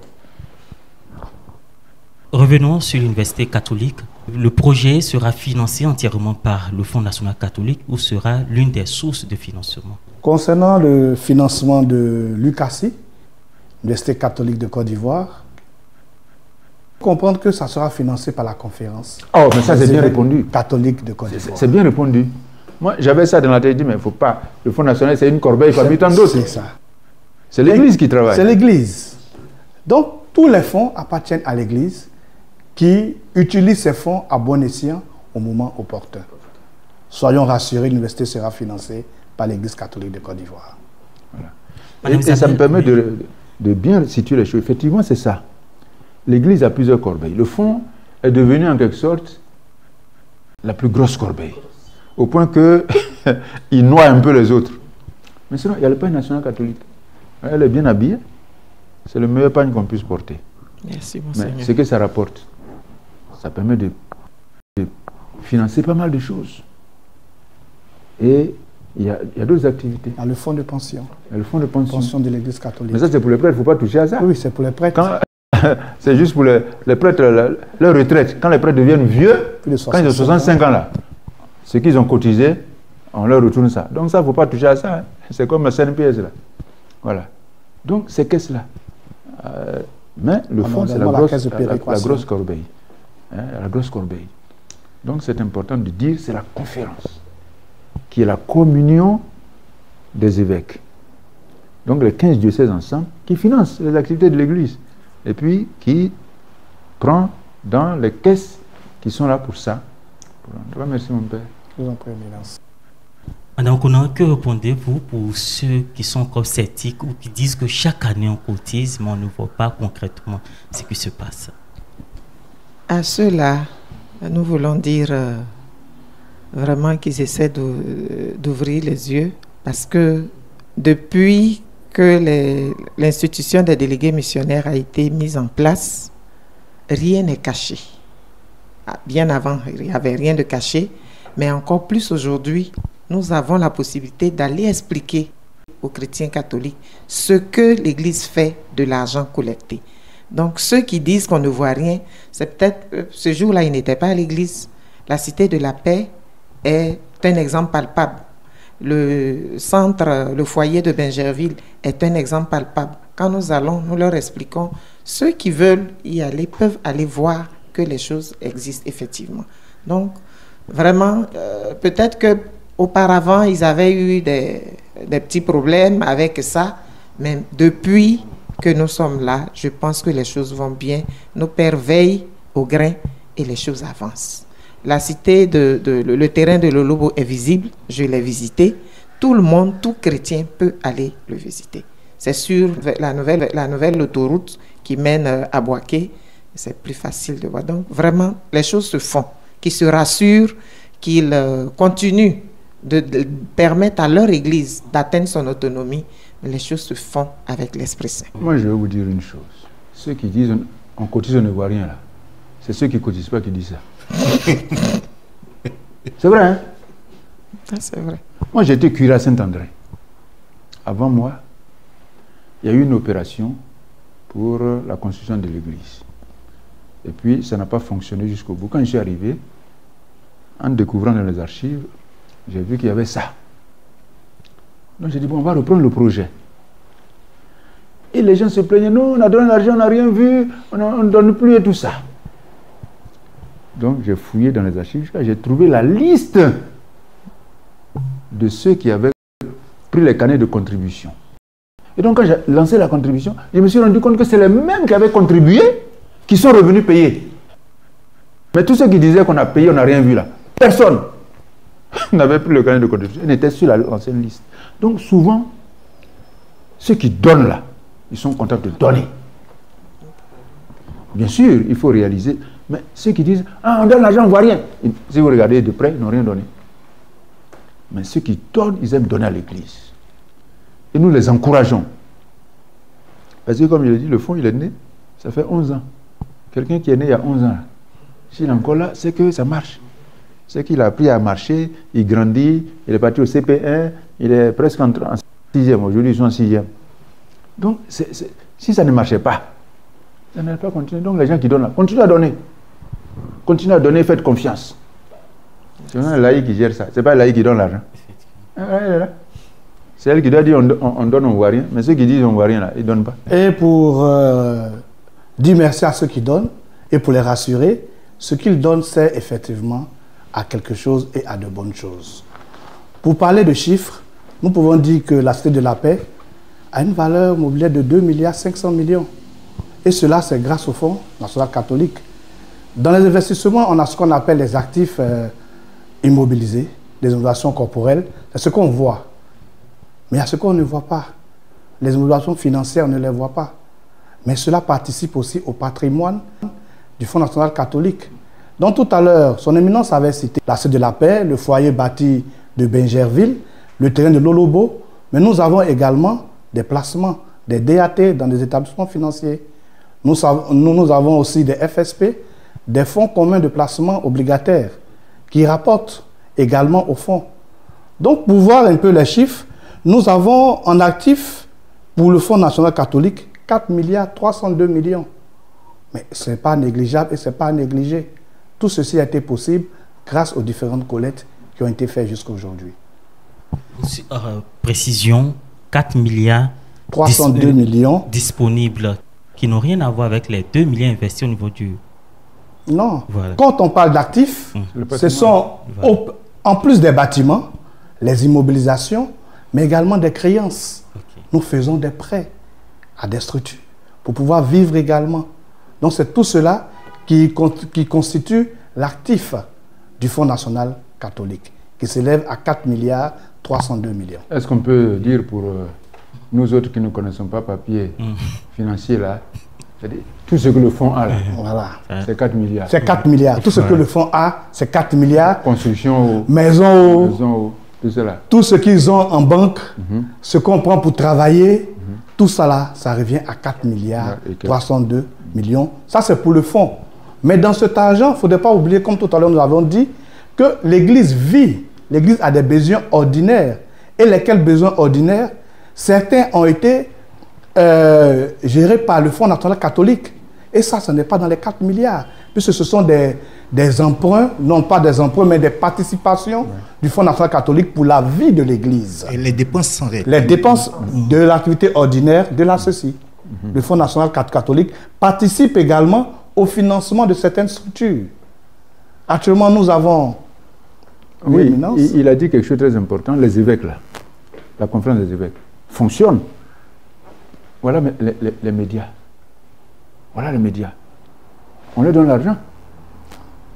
Revenons sur l'Université catholique. Le projet sera financé entièrement par le Fonds national catholique ou sera l'une des sources de financement? Concernant le financement de l'UCACI, l'Université catholique de Côte d'Ivoire, comprendre que ça sera financé par la conférence. Oh, mais ça c'est bien répondu. Catholique de Côte d'Ivoire. C'est bien répondu. Moi, j'avais ça dans la tête, je dis, mais il ne faut pas. Le Fonds national, c'est une corbeille parmi tant d'autres. C'est ça. C'est l'Église qui travaille. C'est l'Église. Donc, tous les fonds appartiennent à l'Église qui utilise ces fonds à bon escient au moment opportun. Soyons rassurés, l'université sera financée par l'Église catholique de Côte d'Ivoire. Voilà. Et ça me permet de bien situer les choses. Effectivement, c'est ça. L'Église a plusieurs corbeilles. Le fonds est devenu en quelque sorte la plus grosse corbeille, au point qu'il noie un peu les autres. Mais sinon, il y a le pagne national catholique. Elle est bien habillée. C'est le meilleur pagne qu'on puisse porter. Merci, Monseigneur. Mais ce que ça rapporte, ça permet de financer pas mal de choses. Et il y a d'autres activités. Il y a le fonds de pension. Il y a le fonds de pension. Pension de l'Église catholique. Mais ça, c'est pour les prêtres, il ne faut pas toucher à ça. Oui, c'est pour les prêtres. C'est juste pour les prêtres, leur retraite. Quand les prêtres deviennent vieux, quand ils ont 65 ans là, ce qu'ils ont cotisé, on leur retourne ça. Donc ça, il ne faut pas toucher à ça. Hein. C'est comme un CNPS là. Voilà. Donc ces caisses-là. Mais le fonds, c'est la grosse corbeille. Hein, la grosse corbeille. Donc c'est important de dire, c'est la conférence, qui est la communion des évêques. Donc les 15 diocèses ensemble, qui financent les activités de l'Église. Et puis qui prend dans les caisses qui sont là pour ça. Merci mon père. Je vous en prie, Éminence. Madame Konan, que répondez-vous pour ceux qui sont encore sceptiques ou qui disent que chaque année on cotise, mais on ne voit pas concrètement ce qui se passe? À ceux-là, nous voulons dire vraiment qu'ils essaient d'ouvrir les yeux, parce que depuis que l'institution des délégués missionnaires a été mise en place, rien n'est caché. Bien avant, il n'y avait rien de caché, mais encore plus aujourd'hui, nous avons la possibilité d'aller expliquer aux chrétiens catholiques ce que l'Église fait de l'argent collecté. Donc ceux qui disent qu'on ne voit rien, c'est peut-être ce jour-là, ils n'étaient pas à l'Église. La Cité de la Paix est un exemple palpable. Le centre, le foyer de Bingerville est un exemple palpable. Quand nous allons, nous leur expliquons. Ceux qui veulent y aller peuvent aller voir que les choses existent effectivement. Donc, vraiment, peut-être qu'auparavant, ils avaient eu des petits problèmes avec ça, mais depuis que nous sommes là, je pense que les choses vont bien. Nos pères veillent au grain et les choses avancent. La cité, le terrain de Lolobo est visible, je l'ai visité. Tout le monde, tout chrétien peut aller le visiter. C'est sur la nouvelle autoroute qui mène à Boaké. C'est plus facile de voir. Donc, vraiment, les choses se font. Qu'ils se rassurent, qu'ils continuent de permettre à leur Église d'atteindre son autonomie. Mais les choses se font avec l'Esprit Saint. Moi, je vais vous dire une chose. Ceux qui disent on cotise, on ne voit rien là. C'est ceux qui ne cotisent pas qui disent ça. C'est vrai, hein? Ah, c'est vrai. Moi, j'étais curé à Saint-André. Avant moi, il y a eu une opération pour la construction de l'église. Et puis, ça n'a pas fonctionné jusqu'au bout. Quand je suis arrivé, en découvrant dans les archives, j'ai vu qu'il y avait ça. Donc j'ai dit, bon, on va reprendre le projet. Et les gens se plaignaient, non, on a donné l'argent, on n'a rien vu, on ne donne plus et tout ça. Donc j'ai fouillé dans les archives, j'ai trouvé la liste de ceux qui avaient pris les carnets de contribution. Et donc quand j'ai lancé la contribution, je me suis rendu compte que c'est les mêmes qui avaient contribué qui sont revenus payer. Mais tous ceux qui disaient qu'on a payé, on n'a rien vu là. Personne n'avait pris le carnet de contribution. Ils étaient sur l'ancienne liste. Donc souvent, ceux qui donnent là, ils sont contents de donner. Bien sûr, il faut réaliser. Mais ceux qui disent, ah, on donne l'argent, on ne voit rien. Si vous regardez de près, ils n'ont rien donné. Mais ceux qui donnent, ils aiment donner à l'église. Et nous les encourageons. Parce que comme je l'ai dit, le fonds, il est né, ça fait 11 ans. Quelqu'un qui est né il y a 11 ans, s'il est encore là, c'est que ça marche. C'est qu'il a appris à marcher, il grandit, il est parti au CP1, il est presque en 6e. Aujourd'hui, ils sont en 6e. Donc, si ça ne marchait pas, ça n'allait pas continuer. Donc, les gens qui donnent là, continuez à donner. Continuez à donner, faites confiance. C'est un laïc qui gère ça. Ce n'est pas le laïc qui donne l'argent. C'est elle qui doit dire on donne, on ne voit rien. Mais ceux qui disent on ne voit rien, là, ils ne donnent pas. Et pour dire merci à ceux qui donnent, et pour les rassurer, ce qu'ils donnent sert effectivement à quelque chose et à de bonnes choses. Pour parler de chiffres, nous pouvons dire que la Cité de la Paix a une valeur mobilière de 2,5 milliards. Et cela, c'est grâce au Fonds national catholique. Dans les investissements, on a ce qu'on appelle les actifs immobilisés, les innovations corporelles. C'est ce qu'on voit. Mais il y a ce qu'on ne voit pas. Les innovations financières, on ne les voit pas. Mais cela participe aussi au patrimoine du Fonds national catholique. Donc tout à l'heure, son éminence avait cité la Cité de la Paix, le foyer bâti de Benjerville, le terrain de Lolobo, mais nous avons également des placements, des DAT dans des établissements financiers. Nous avons aussi des FSP, des fonds communs de placement obligataires, qui rapportent également au fonds. Donc pour voir un peu les chiffres, nous avons en actif pour le Fonds national catholique 4,302 milliards. Mais ce n'est pas négligeable et ce n'est pas négligé. Tout ceci a été possible grâce aux différentes collectes qui ont été faites jusqu'à aujourd'hui. Précision, 4 milliards 302 millions disponibles qui n'ont rien à voir avec les 2 milliards investis au niveau du... Non. Voilà. Quand on parle d'actifs, ce sont, en plus des bâtiments, les immobilisations, mais également des créances. Okay. Nous faisons des prêts à des structures pour pouvoir vivre également. Donc c'est tout cela qui constitue l'actif du Fonds national catholique, qui s'élève à 4,302 milliards. Est-ce qu'on peut dire pour nous autres qui ne connaissons pas papier financier là, c'est-à-dire tout ce que le fonds a là, voilà. C'est 4 milliards. C'est 4 milliards. Tout ce que le fonds a, c'est 4 milliards. Construction, maison, tout cela. Tout ce qu'ils ont en banque, ce qu'on prend pour travailler, tout ça là, ça revient à 4 milliards 302 millions. Ça, c'est pour le fonds. Mais dans cet argent, il ne faudrait pas oublier, comme tout à l'heure nous avons dit, que l'Église vit. L'Église a des besoins ordinaires. Et lesquels besoins ordinaires? Certains ont été gérés par le Fonds national catholique. Et ça, ce n'est pas dans les 4 milliards. Puisque ce sont des emprunts, non pas des emprunts, mais des participations du Fonds national catholique pour la vie de l'Église. Et les dépenses sont réelles. Les dépenses de l'activité ordinaire de la ceci. Le Fonds national catholique participe également au financement de certaines structures. Actuellement, nous avons... Oui, il a dit quelque chose de très important. Les évêques, là, la conférence des évêques, fonctionne. Voilà les médias. Voilà les médias. On leur donne l'argent.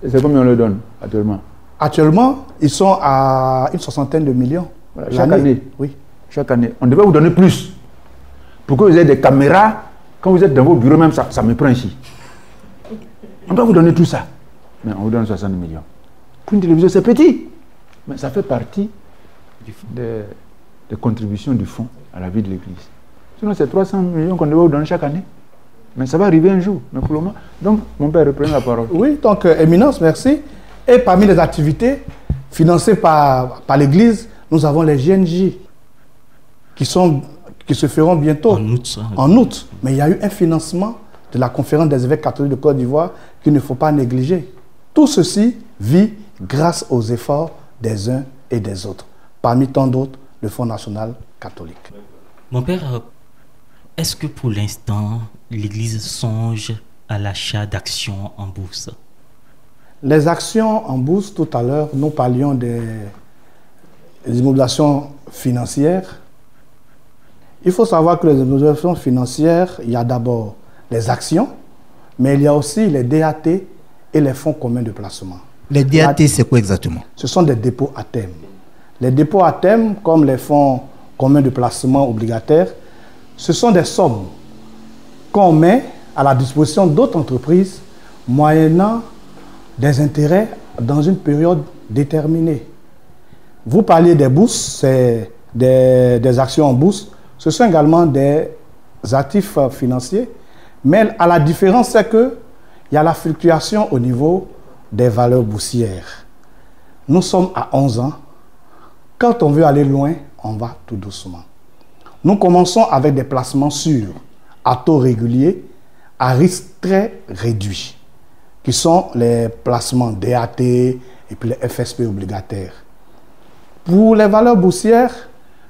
Et c'est combien on leur donne actuellement? Actuellement, ils sont à une 60aine de millions. Voilà, chaque année. Oui. Chaque année. On devait vous donner plus. Pour que vous ayez des caméras. Quand vous êtes dans vos bureaux, même ça me prend ici. On doit vous donner tout ça. Mais on vous donne 60 millions. Pour une télévision, c'est petit. Mais ça fait partie des contributions du fonds à la vie de l'Église. Sinon, c'est 300 millions qu'on devait vous donner chaque année. Mais ça va arriver un jour. Mais pour le moment. Donc, mon père reprend la parole. Oui, donc, Éminence, merci. Et parmi les activités financées par l'Église, nous avons les GNJ qui se feront bientôt. En août. Mais il y a eu un financement de la conférence des évêques catholiques de Côte d'Ivoire qu'il ne faut pas négliger. Tout ceci vit grâce aux efforts des uns et des autres. Parmi tant d'autres, le Fonds national catholique. Mon père, est-ce que pour l'instant, l'Église songe à l'achat d'actions en bourse? Les actions en bourse, tout à l'heure, nous parlions des immobilisations financières. Il faut savoir que les immobilisations financières, il y a d'abord les actions, mais il y a aussi les DAT et les fonds communs de placement. Les DAT, c'est quoi exactement? Ce sont des dépôts à terme. Les dépôts à terme, comme les fonds communs de placement obligataires, ce sont des sommes qu'on met à la disposition d'autres entreprises moyennant des intérêts dans une période déterminée. Vous parliez des bourses, c'est des actions en bourse, ce sont également des actifs financiers, mais à la différence, c'est qu'il y a la fluctuation au niveau des valeurs boursières. Nous sommes à 11 ans. Quand on veut aller loin, on va tout doucement. Nous commençons avec des placements sûrs, à taux régulier, à risque très réduit, qui sont les placements DAT et puis les FSP obligataires. Pour les valeurs boursières,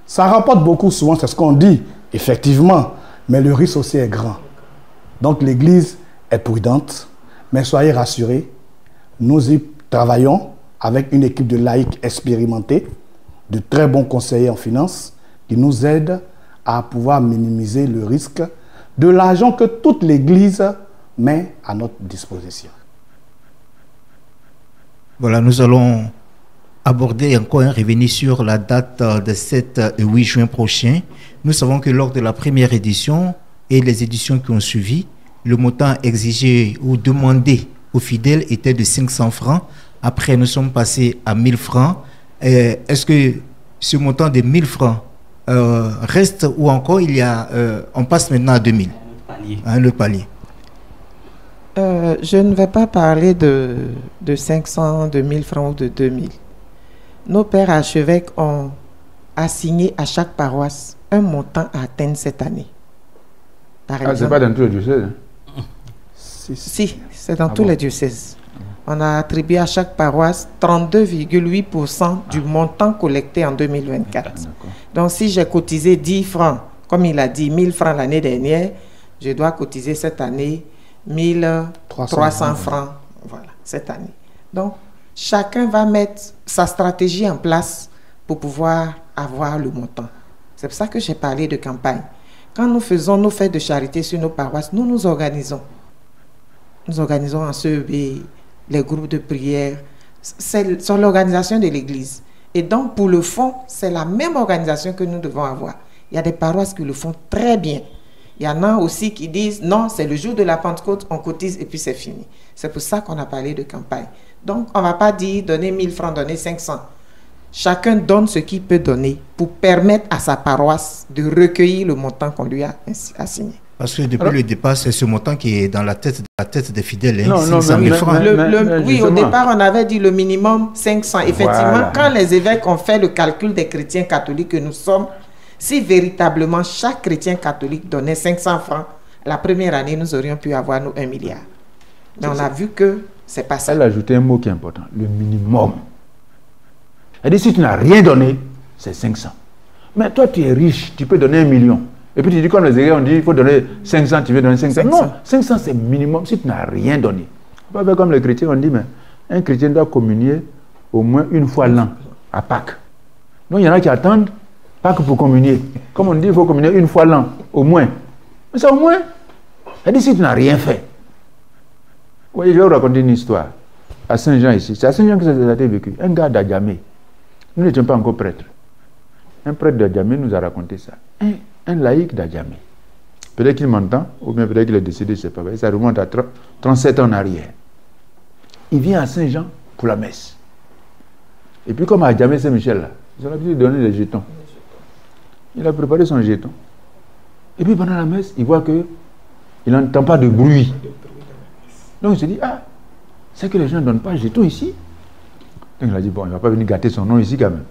ça rapporte beaucoup souvent, c'est ce qu'on dit, effectivement, mais le risque aussi est grand. Donc l'Église est prudente, mais soyez rassurés, nous y travaillons avec une équipe de laïcs expérimentés, de très bons conseillers en finance, qui nous aident à pouvoir minimiser le risque de l'argent que toute l'Église met à notre disposition. Voilà, nous allons aborder encore un revenu sur la date de 7 et 8 juin prochain. Nous savons que lors de la première édition et les éditions qui ont suivi, le montant exigé ou demandé aux fidèles était de 500 francs. Après, nous sommes passés à 1000 francs. Est-ce que ce montant de 1000 francs reste ou encore on passe maintenant à 2000? Le palier. Je ne vais pas parler de 500, de 1000 francs ou de 2000. Nos pères archevêques ont assigné à chaque paroisse un montant à atteindre cette année. Par exemple, c'est pas dans tous les diocèses, hein? Si, c'est dans tous les diocèses. On a attribué à chaque paroisse 32,8% du montant collecté en 2024. Donc, si j'ai cotisé 10 francs, comme il a dit, 1000 francs l'année dernière, je dois cotiser cette année 1300 francs, voilà, cette année. Donc, chacun va mettre sa stratégie en place pour pouvoir avoir le montant. C'est pour ça que j'ai parlé de campagne. Quand nous faisons nos fêtes de charité sur nos paroisses, nous nous organisons. Nous organisons en CEB, les groupes de prière. C'est sur l'organisation de l'Église. Et donc, pour le fonds, c'est la même organisation que nous devons avoir. Il y a des paroisses qui le font très bien. Il y en a aussi qui disent, non, c'est le jour de la Pentecôte, on cotise et puis c'est fini. C'est pour ça qu'on a parlé de campagne. Donc, on ne va pas dire, donner 1000 francs, donner 500. Chacun donne ce qu'il peut donner pour permettre à sa paroisse de recueillir le montant qu'on lui a assigné. Parce que depuis le départ, c'est ce montant qui est dans la tête des fidèles. Non, 500 000 francs. Oui, au départ, on avait dit le minimum 500. Effectivement, voilà. Quand les évêques ont fait le calcul des chrétiens catholiques que nous sommes, si véritablement chaque chrétien catholique donnait 500 francs, la première année, nous aurions pu avoir nous 1 milliard. Mais on a vu que c'est pas ça. Elle a ajouté un mot qui est important, le minimum. Elle dit, si tu n'as rien donné, c'est 500. Mais toi, tu es riche, tu peux donner 1 million. Et puis tu dis, comme les évêques ont dit, il faut donner 500, tu veux donner 500. Non, 500 c'est minimum si tu n'as rien donné. Pas faire comme les chrétiens ont dit, mais un chrétien doit communier au moins une fois l'an, à Pâques. Donc il y en a qui attendent Pâques pour communier. Comme on dit, il faut communier une fois l'an, au moins. Mais c'est au moins. Elle dit, si tu n'as rien fait. Oui, je vais vous raconter une histoire. À Saint-Jean ici, c'est à Saint-Jean que ça a été vécu. Un gars d'Adjamé. Nous n'étions pas encore prêtres. Un prêtre d'Adjamé nous a raconté ça. Un laïc d'Adjamé. Peut-être qu'il m'entend, ou bien peut-être qu'il est décédé, je ne sais pas. Ça remonte à 37 ans en arrière. Il vient à Saint-Jean pour la messe. Et puis comme à Adjamé Saint-Michel, là, ils ont l'habitude de donner des jetons. Il a préparé son jeton. Et puis pendant la messe, il voit qu'il n'entend pas de bruit. Donc il se dit, ah, c'est que les gens ne donnent pas de jetons ici. Donc il a dit, bon, il ne va pas venir gâter son nom ici quand même.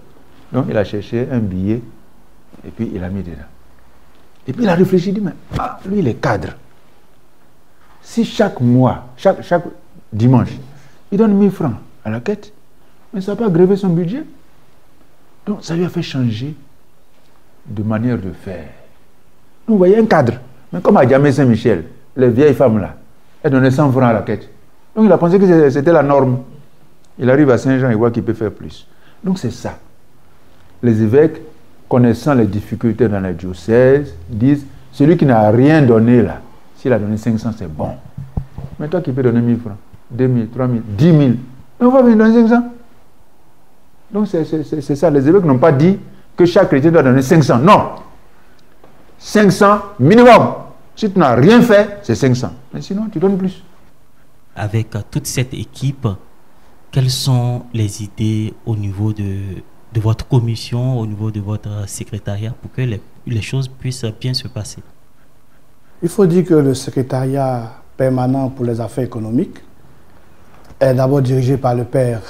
Donc il a cherché un billet et puis il a mis dedans. Et puis il a réfléchi, il dit, mais lui il est cadre. Si chaque mois, chaque dimanche, il donne 1000 francs à la quête, mais ça ne va pas gréver son budget. Donc ça lui a fait changer de manière de faire. Vous voyez un cadre, mais comme à Djamé Saint-Michel, les vieilles femmes là, elles donnaient 100 francs à la quête. Donc il a pensé que c'était la norme. Il arrive à Saint-Jean, il voit qu'il peut faire plus. Donc c'est ça. Les évêques, connaissant les difficultés dans les diocèses, disent, celui qui n'a rien donné là, s'il a donné 500, c'est bon. Mais toi qui peux donner 1000 francs, 2000, 3000, 10 000, on va venir donner 500. Donc c'est ça. Les évêques n'ont pas dit que chaque chrétien doit donner 500. Non. 500 minimum. Si tu n'as rien fait, c'est 500. Mais sinon, tu donnes plus. Avec toute cette équipe, quelles sont les idées au niveau de votre commission, au niveau de votre secrétariat, pour que les choses puissent bien se passer? Il faut dire que le secrétariat permanent pour les affaires économiques est d'abord dirigé par le père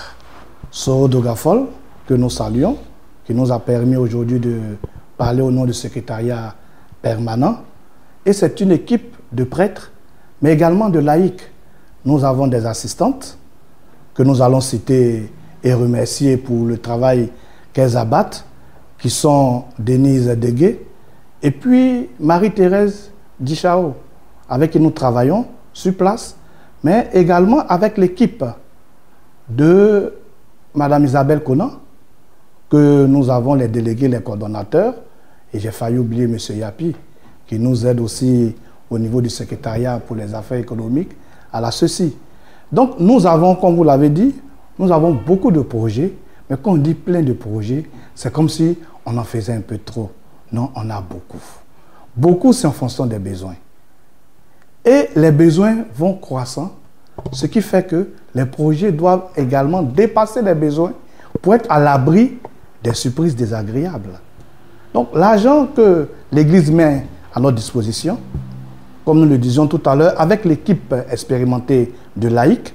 Soro Dogafol, que nous saluons, qui nous a permis aujourd'hui de parler au nom du secrétariat permanent. Et c'est une équipe de prêtres, mais également de laïcs. Nous avons des assistantes que nous allons citer et remercier pour le travail qu'elles abattent, qui sont Denise Degué et puis Marie-Thérèse Dichao, avec qui nous travaillons sur place, mais également avec l'équipe de Madame Isabelle Conan, que nous avons les délégués, les coordonnateurs, et j'ai failli oublier M. Yapi, qui nous aide aussi au niveau du secrétariat pour les affaires économiques à la ceci. Donc nous avons, comme vous l'avez dit, nous avons beaucoup de projets, mais quand on dit plein de projets, c'est comme si on en faisait un peu trop. Non, on a beaucoup. Beaucoup, c'est en fonction des besoins. Et les besoins vont croissant, ce qui fait que les projets doivent également dépasser les besoins pour être à l'abri des surprises désagréables. Donc l'argent que l'Église met à notre disposition, comme nous le disions tout à l'heure, avec l'équipe expérimentée de laïcs,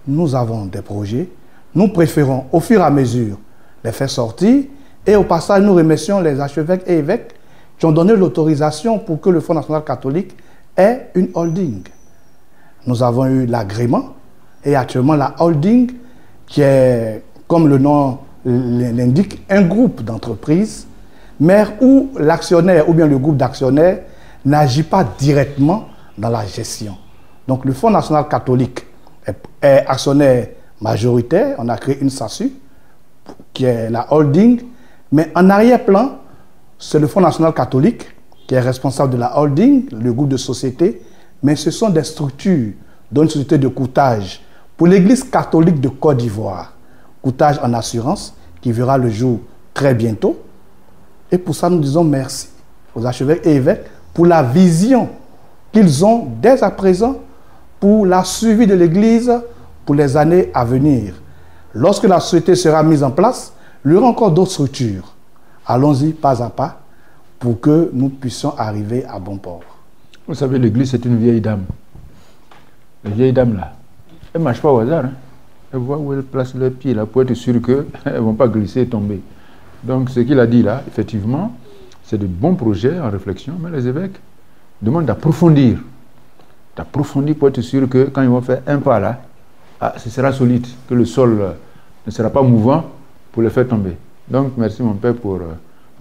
nous avons des projets. Nous préférons au fur et à mesure les faire sortir, et au passage nous remercions les archevêques et évêques qui ont donné l'autorisation pour que le Fonds national catholique ait une holding. Nous avons eu l'agrément et actuellement la holding qui est, comme le nom l'indique, un groupe d'entreprises, mais où l'actionnaire ou bien le groupe d'actionnaires n'agit pas directement dans la gestion. Donc le Fonds national catholique est actionnaire majoritaire. On a créé une SASU qui est la holding, mais en arrière-plan, c'est le Fonds national catholique qui est responsable de la holding, le groupe de société, mais ce sont des structures, dont une société de courtage pour l'Église catholique de Côte d'Ivoire, courtage en assurance, qui verra le jour très bientôt. Et pour ça, nous disons merci aux archevêques et évêques pour la vision qu'ils ont dès à présent pour la suivi de l'Église pour les années à venir. Lorsque la société sera mise en place, il y aura encore d'autres structures. Allons-y pas à pas pour que nous puissions arriver à bon port. Vous savez, l'Église, c'est une vieille dame. Les vieilles dames, là, elles ne marchent pas au hasard. Hein. Elles voient où elles placent leurs pieds, là, pour être sûres qu'elles ne vont pas glisser et tomber. Donc, ce qu'il a dit là, effectivement, c'est de bons projets en réflexion, mais les évêques demandent d'approfondir. D'approfondir pour être sûr que quand ils vont faire un pas là, ce sera solide, que le sol ne sera pas mouvant pour les faire tomber. Donc, merci mon Père pour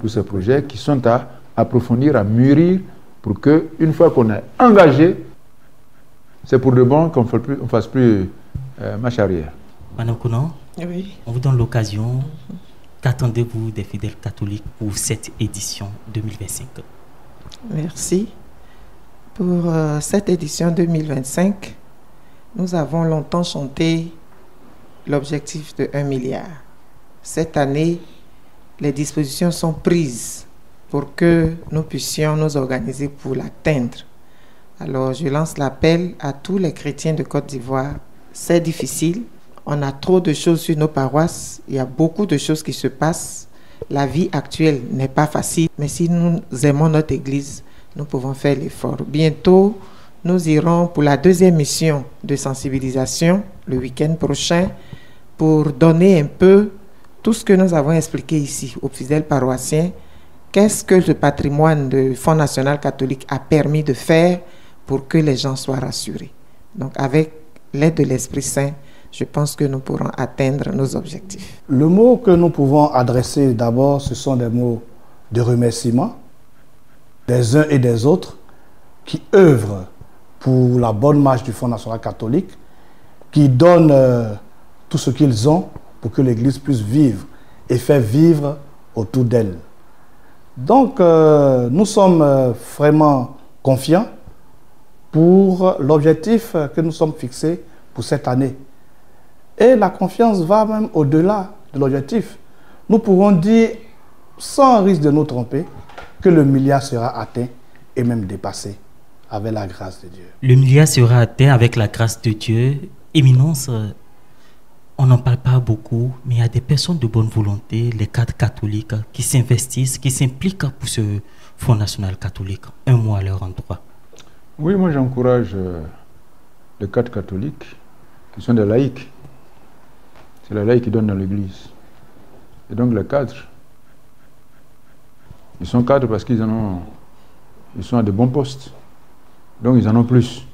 ces projets qui sont à approfondir, à mûrir, pour qu'une fois qu'on est engagé, c'est pour de bon qu'on ne fasse plus marche arrière. Madame Conan, Oui. on vous donne l'occasion. Qu'attendez-vous des fidèles catholiques pour cette édition 2025? Merci. Pour cette édition 2025, nous avons longtemps chanté l'objectif de 1 milliard. Cette année, les dispositions sont prises pour que nous puissions nous organiser pour l'atteindre. Alors, je lance l'appel à tous les chrétiens de Côte d'Ivoire. C'est difficile. On a trop de choses sur nos paroisses. Il y a beaucoup de choses qui se passent. La vie actuelle n'est pas facile. Mais si nous aimons notre Église, nous pouvons faire l'effort. Bientôt, nous irons pour la 2e mission de sensibilisation le week-end prochain pour donner un peu tout ce que nous avons expliqué ici aux fidèles paroissiens. Qu'est-ce que le patrimoine du Fonds national catholique a permis de faire pour que les gens soient rassurés. Donc, avec l'aide de l'Esprit Saint, je pense que nous pourrons atteindre nos objectifs. Le mot que nous pouvons adresser d'abord, ce sont des mots de remerciements des uns et des autres qui œuvrent pour la bonne marche du Fonds national catholique, qui donnent tout ce qu'ils ont pour que l'Église puisse vivre et faire vivre autour d'elle. Donc, nous sommes vraiment confiants pour l'objectif que nous sommes fixés pour cette année. Et la confiance va même au-delà de l'objectif. Nous pourrons dire, sans risque de nous tromper, que le milliard sera atteint et même dépassé avec la grâce de Dieu. Le milliard sera atteint avec la grâce de Dieu. Éminence, on n'en parle pas beaucoup, mais il y a des personnes de bonne volonté, les cadres catholiques, qui s'investissent, qui s'impliquent pour ce Fonds national catholique. Un mot à leur endroit. Oui, moi j'encourage les cadres catholiques qui sont des laïcs. C'est les laïcs qui donnent dans l'Église. Et donc les cadres, ils sont cadres parce qu'ils sont à de bons postes. Donc ils en ont plus.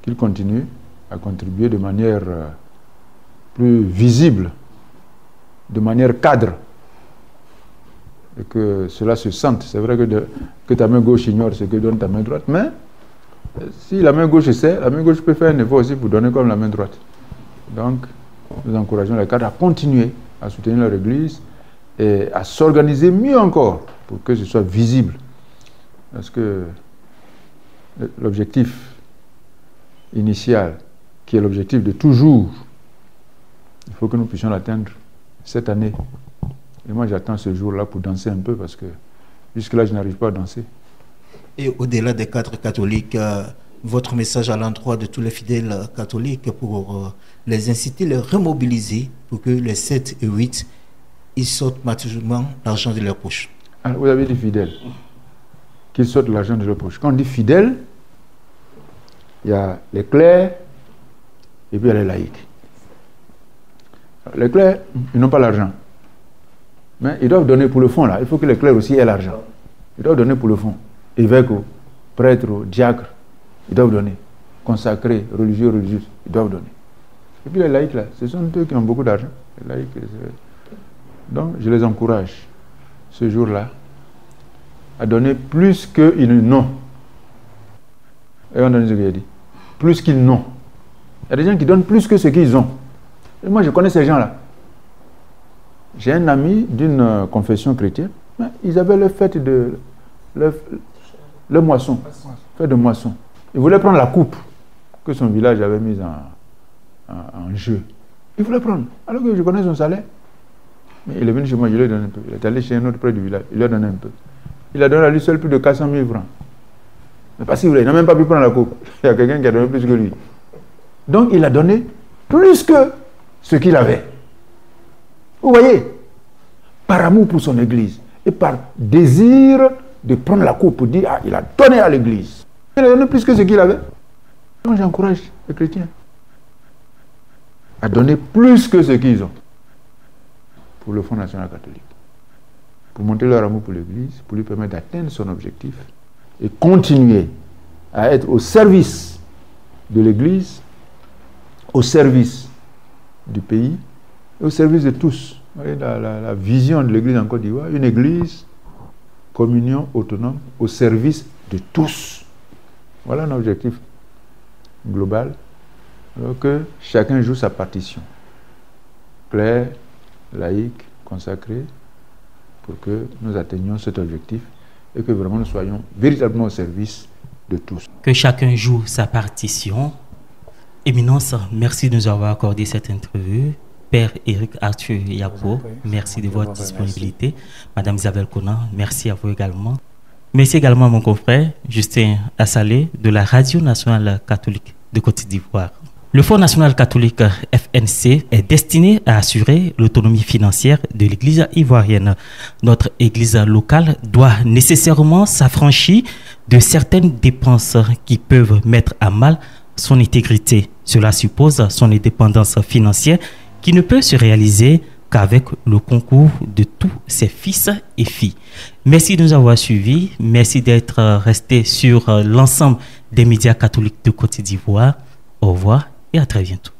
Qu'ils continuent à contribuer de manière plus visible, de manière cadre. Et que cela se sente. C'est vrai que ta main gauche ignore ce que donne ta main droite, mais si la main gauche sait, la main gauche peut faire un effort aussi pour donner comme la main droite. Donc, nous encourageons les cadres à continuer à soutenir leur Église et à s'organiser mieux encore pour que ce soit visible. Parce que l'objectif initial, qui est l'objectif de toujours, il faut que nous puissions l'atteindre cette année. Et moi, j'attends ce jour-là pour danser un peu parce que jusque-là, je n'arrive pas à danser. Et au-delà des cadres catholiques, votre message à l'endroit de tous les fidèles catholiques pour les inciter, les remobiliser pour que les 7 et 8, ils sortent matériellement l'argent de leur poche. Alors, vous avez dit fidèles, qu'ils sortent l'argent de leur poche. Quand on dit fidèles, il y a les clercs et puis il y a les laïcs. Les clercs, ils n'ont pas l'argent. Mais ils doivent donner pour le fond, là. Il faut que les clercs aussi aient l'argent. Ils doivent donner pour le fond. Évêques, prêtres, diacres, ils doivent donner. Consacrés, religieux, religieuses, ils doivent donner. Et puis les laïcs, là, ce sont eux qui ont beaucoup d'argent. Les laïcs, donc, je les encourage, ce jour-là, à donner plus qu'ils n'ont. Et on donne ce qu'il a dit. Plus qu'ils n'ont. Il y a des gens qui donnent plus que ce qu'ils ont. Et moi, je connais ces gens-là. J'ai un ami d'une confession chrétienne, ils avaient le fête de le moisson, fête de moisson. Ils voulaient prendre la coupe que son village avait mise en jeu. Ils voulaient prendre, alors que je connais son salaire. Mais il est venu chez moi, je lui ai donné un peu. Il est allé chez un autre près du village, il lui a donné un peu. Il a donné à lui seul plus de 400 000 francs. Mais pas si vous voulez, il n'a même pas pu prendre la coupe. Il y a quelqu'un qui a donné plus que lui. Donc il a donné plus que ce qu'il avait. Vous voyez, par amour pour son Église et par désir de prendre la coupe pour dire, ah, il a donné à l'Église. Il a donné plus que ce qu'il avait. Donc j'encourage les chrétiens à donner plus que ce qu'ils ont pour le Fonds national catholique, pour montrer leur amour pour l'Église, pour lui permettre d'atteindre son objectif et continuer à être au service de l'Église, au service du pays, et au service de tous. Vous voyez la vision de l'Église en Côte d'Ivoire, une Église, communion autonome, au service de tous. Voilà un objectif global, alors que chacun joue sa partition. Clair, laïque, consacré, pour que nous atteignions cet objectif et que vraiment nous soyons véritablement au service de tous. Que chacun joue sa partition. Éminence, merci de nous avoir accordé cette interview. Père Éric Arthur Yabo, merci de votre disponibilité. Madame Isabelle Conan, merci à vous également. Merci également à mon confrère Justin Assalé de la Radio nationale catholique de Côte d'Ivoire. Le Fonds national catholique FNC est destiné à assurer l'autonomie financière de l'Église ivoirienne. Notre Église locale doit nécessairement s'affranchir de certaines dépenses qui peuvent mettre à mal son intégrité. Cela suppose son indépendance financière qui ne peut se réaliser qu'avec le concours de tous ses fils et filles. Merci de nous avoir suivis. Merci d'être resté sur l'ensemble des médias catholiques de Côte d'Ivoire. Au revoir et à très bientôt.